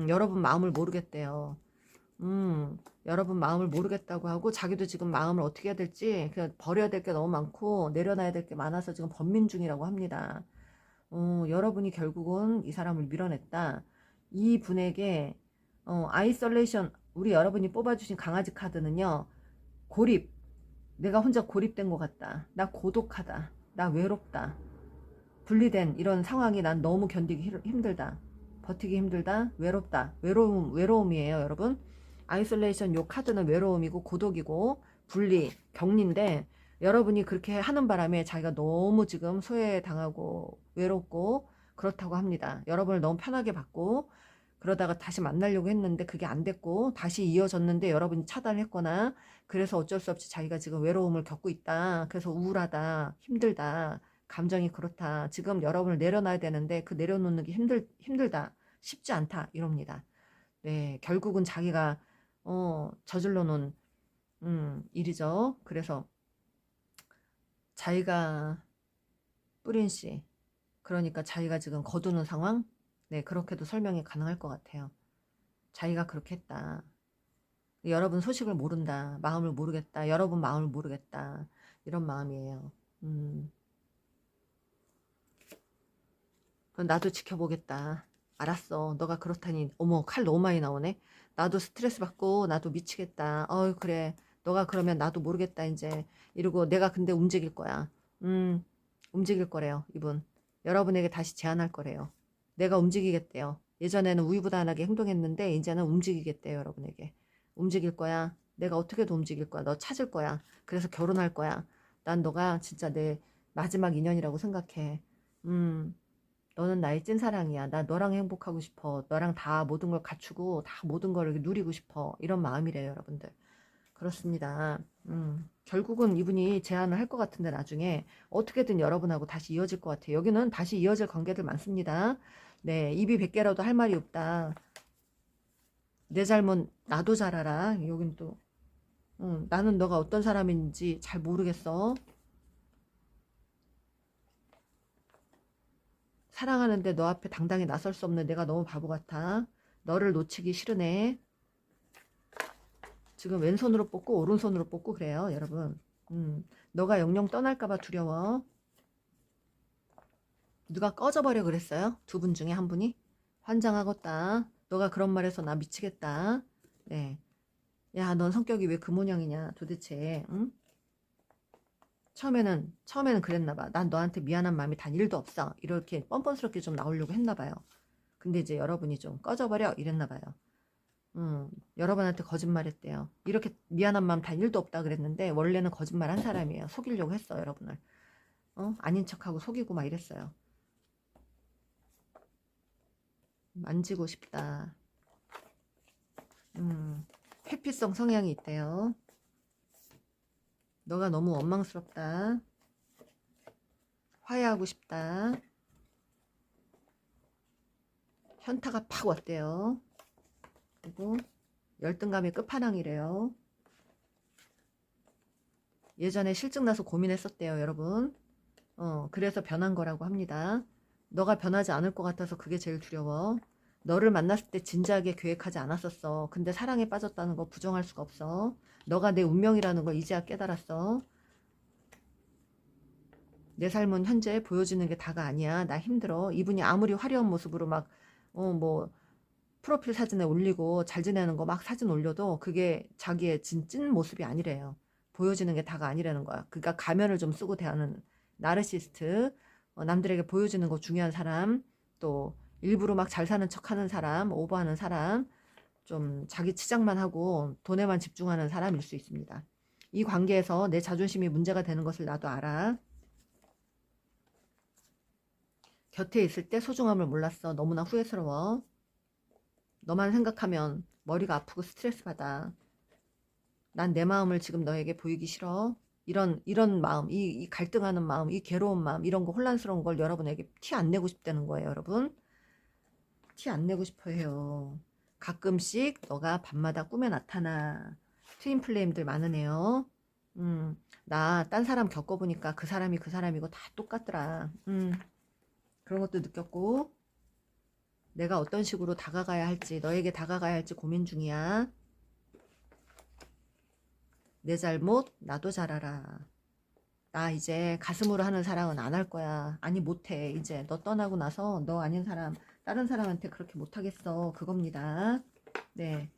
여러분 마음을 모르겠대요. 여러분 마음을 모르겠다고 하고 자기도 지금 마음을 어떻게 해야 될지 그냥 버려야 될 게 너무 많고 내려놔야 될 게 많아서 지금 번민 중이라고 합니다. 여러분이 결국은 이 사람을 밀어냈다. 이 분에게 아이솔레이션 우리 여러분이 뽑아주신 강아지 카드는요 고립 내가 혼자 고립된 것 같다. 나 고독하다. 나 외롭다. 분리된 이런 상황이 난 너무 견디기 힘들다. 버티기 힘들다. 외롭다. 외로움이에요, 여러분. 아이솔레이션 요 카드는 외로움이고 고독이고 분리, 격리인데 여러분이 그렇게 하는 바람에 자기가 너무 지금 소외당하고 외롭고 그렇다고 합니다. 여러분을 너무 편하게 받고 그러다가 다시 만나려고 했는데 그게 안 됐고 다시 이어졌는데 여러분이 차단했거나 그래서 어쩔 수 없이 자기가 지금 외로움을 겪고 있다. 그래서 우울하다. 힘들다. 감정이 그렇다. 지금 여러분을 내려놔야 되는데 그 내려놓는 게 힘들다. 쉽지 않다. 이럽니다. 네, 결국은 자기가 저질러 놓은 일이죠. 그래서 자기가 뿌린 씨, 그러니까 자기가 지금 거두는 상황? 네, 그렇게도 설명이 가능할 것 같아요. 자기가 그렇게 했다. 여러분 소식을 모른다. 마음을 모르겠다. 여러분 마음을 모르겠다. 이런 마음이에요. 그럼 나도 지켜보겠다. 알았어. 너가 그렇다니. 어머, 칼 너무 많이 나오네. 나도 스트레스 받고 나도 미치겠다. 그래. 너가 그러면 나도 모르겠다 이제. 이러고 내가 근데 움직일 거야. 움직일 거래요, 이분. 여러분에게 다시 제안할 거래요. 내가 움직이겠대요. 예전에는 우유부단하게 행동했는데 이제는 움직이겠대요, 여러분에게. 움직일 거야. 내가 어떻게든 움직일 거야. 너 찾을 거야. 그래서 결혼할 거야. 난 너가 진짜 내 마지막 인연이라고 생각해. 너는 나의 찐사랑이야. 나 너랑 행복하고 싶어. 너랑 다 모든 걸 갖추고 다 모든 걸 누리고 싶어. 이런 마음이래요, 여러분들. 그렇습니다. 결국은 이분이 제안을 할 것 같은데 나중에 어떻게든 여러분하고 다시 이어질 것 같아요. 여기는 다시 이어질 관계들 많습니다. 네, 입이 100개라도 할 말이 없다. 내 잘못 나도 잘 알아. 여긴 또 나는 너가 어떤 사람인지 잘 모르겠어. 사랑하는데 너 앞에 당당히 나설 수 없는 내가 너무 바보 같아. 너를 놓치기 싫으네. 지금 왼손으로 뽑고 오른손으로 뽑고 그래요, 여러분. 너가 영영 떠날까봐 두려워. 누가 꺼져버려 그랬어요? 두 분 중에 한 분이? 환장하겠다. 너가 그런 말해서 나 미치겠다. 네. 야, 넌 성격이 왜 그 모양이냐, 도대체. 응? 처음에는 그랬나봐. 난 너한테 미안한 마음이 단 1도 없어. 이렇게 뻔뻔스럽게 좀 나오려고 했나봐요. 근데 이제 여러분이 좀 꺼져버려 이랬나봐요. 여러분한테 거짓말했대요. 이렇게 미안한 마음 단 1도 없다 그랬는데 원래는 거짓말 한 사람이에요. 속이려고 했어, 여러분을. 아닌 척하고 속이고 막 이랬어요. 만지고 싶다. 회피성 성향이 있대요. 너가 너무 원망스럽다. 화해하고 싶다. 현타가 팍 왔대요. 그리고 열등감의 끝판왕이래요. 예전에 실증 나서 고민했었대요, 여러분. 그래서 변한 거라고 합니다. 너가 변하지 않을 것 같아서 그게 제일 두려워. 너를 만났을 때 진지하게 계획하지 않았었어. 근데 사랑에 빠졌다는 거 부정할 수가 없어. 너가 내 운명이라는 걸 이제야 깨달았어. 내 삶은 현재 보여지는 게 다가 아니야. 나 힘들어. 이분이 아무리 화려한 모습으로 막 뭐 프로필 사진에 올리고 잘 지내는 거 막 사진 올려도 그게 자기의 찐 모습이 아니래요. 보여지는 게 다가 아니라는 거야. 그러니까 가면을 좀 쓰고 대하는 나르시스트, 남들에게 보여지는 거 중요한 사람, 또 일부러 막 잘 사는 척하는 사람, 오버하는 사람, 좀 자기 치장만 하고 돈에만 집중하는 사람일 수 있습니다. 이 관계에서 내 자존심이 문제가 되는 것을 나도 알아. 곁에 있을 때 소중함을 몰랐어. 너무나 후회스러워. 너만 생각하면 머리가 아프고 스트레스 받아. 난 내 마음을 지금 너에게 보이기 싫어. 이런 마음, 이 갈등하는 마음, 이 괴로운 마음, 이런 거 혼란스러운 걸 여러분에게 티 안 내고 싶다는 거예요, 여러분. 티 안 내고 싶어 해요. 가끔씩 너가 밤마다 꿈에 나타나. 트윈 플레임들 많으네요. 나 딴 사람 겪어보니까 그 사람이 그 사람이고 다 똑같더라. 그런 것도 느꼈고 내가 어떤 식으로 다가가야 할지 너에게 다가가야 할지 고민 중이야. 내 잘못 나도 잘 알아. 나 이제 가슴으로 하는 사랑은 안 할 거야. 아니 못해. 이제 너 떠나고 나서 너 아닌 사람 다른 사람한테 그렇게 못하겠어. 그겁니다. 네.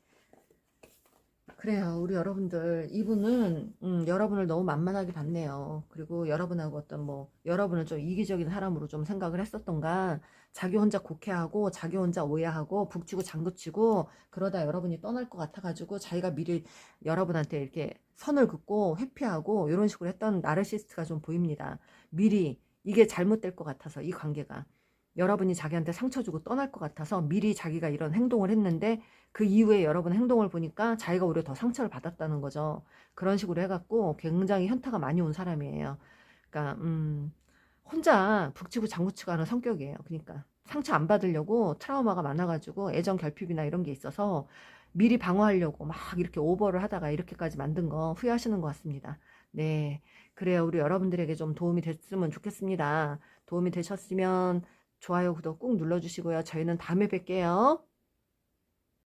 그래요. 우리 여러분들, 이분은, 여러분을 너무 만만하게 봤네요. 그리고 여러분하고 어떤 뭐, 여러분을 좀 이기적인 사람으로 좀 생각을 했었던가, 자기 혼자 곡해하고, 자기 혼자 오해하고, 북치고 장구치고, 그러다 여러분이 떠날 것 같아가지고, 자기가 미리 여러분한테 이렇게 선을 긋고, 회피하고, 이런 식으로 했던 나르시스트가 좀 보입니다. 미리, 이게 잘못될 것 같아서, 이 관계가. 여러분이 자기한테 상처 주고 떠날 것 같아서 미리 자기가 이런 행동을 했는데 그 이후에 여러분 행동을 보니까 자기가 오히려 더 상처를 받았다는 거죠. 그런 식으로 해갖고 굉장히 현타가 많이 온 사람이에요. 그러니까 혼자 북치고 장구치고 하는 성격이에요. 그러니까 상처 안 받으려고 트라우마가 많아가지고 애정 결핍이나 이런 게 있어서 미리 방어하려고 막 이렇게 오버를 하다가 이렇게까지 만든 거 후회하시는 것 같습니다. 네, 그래요. 우리 여러분들에게 좀 도움이 됐으면 좋겠습니다. 도움이 되셨으면 좋아요, 구독 꾹 눌러주시고요. 저희는 다음에 뵐게요.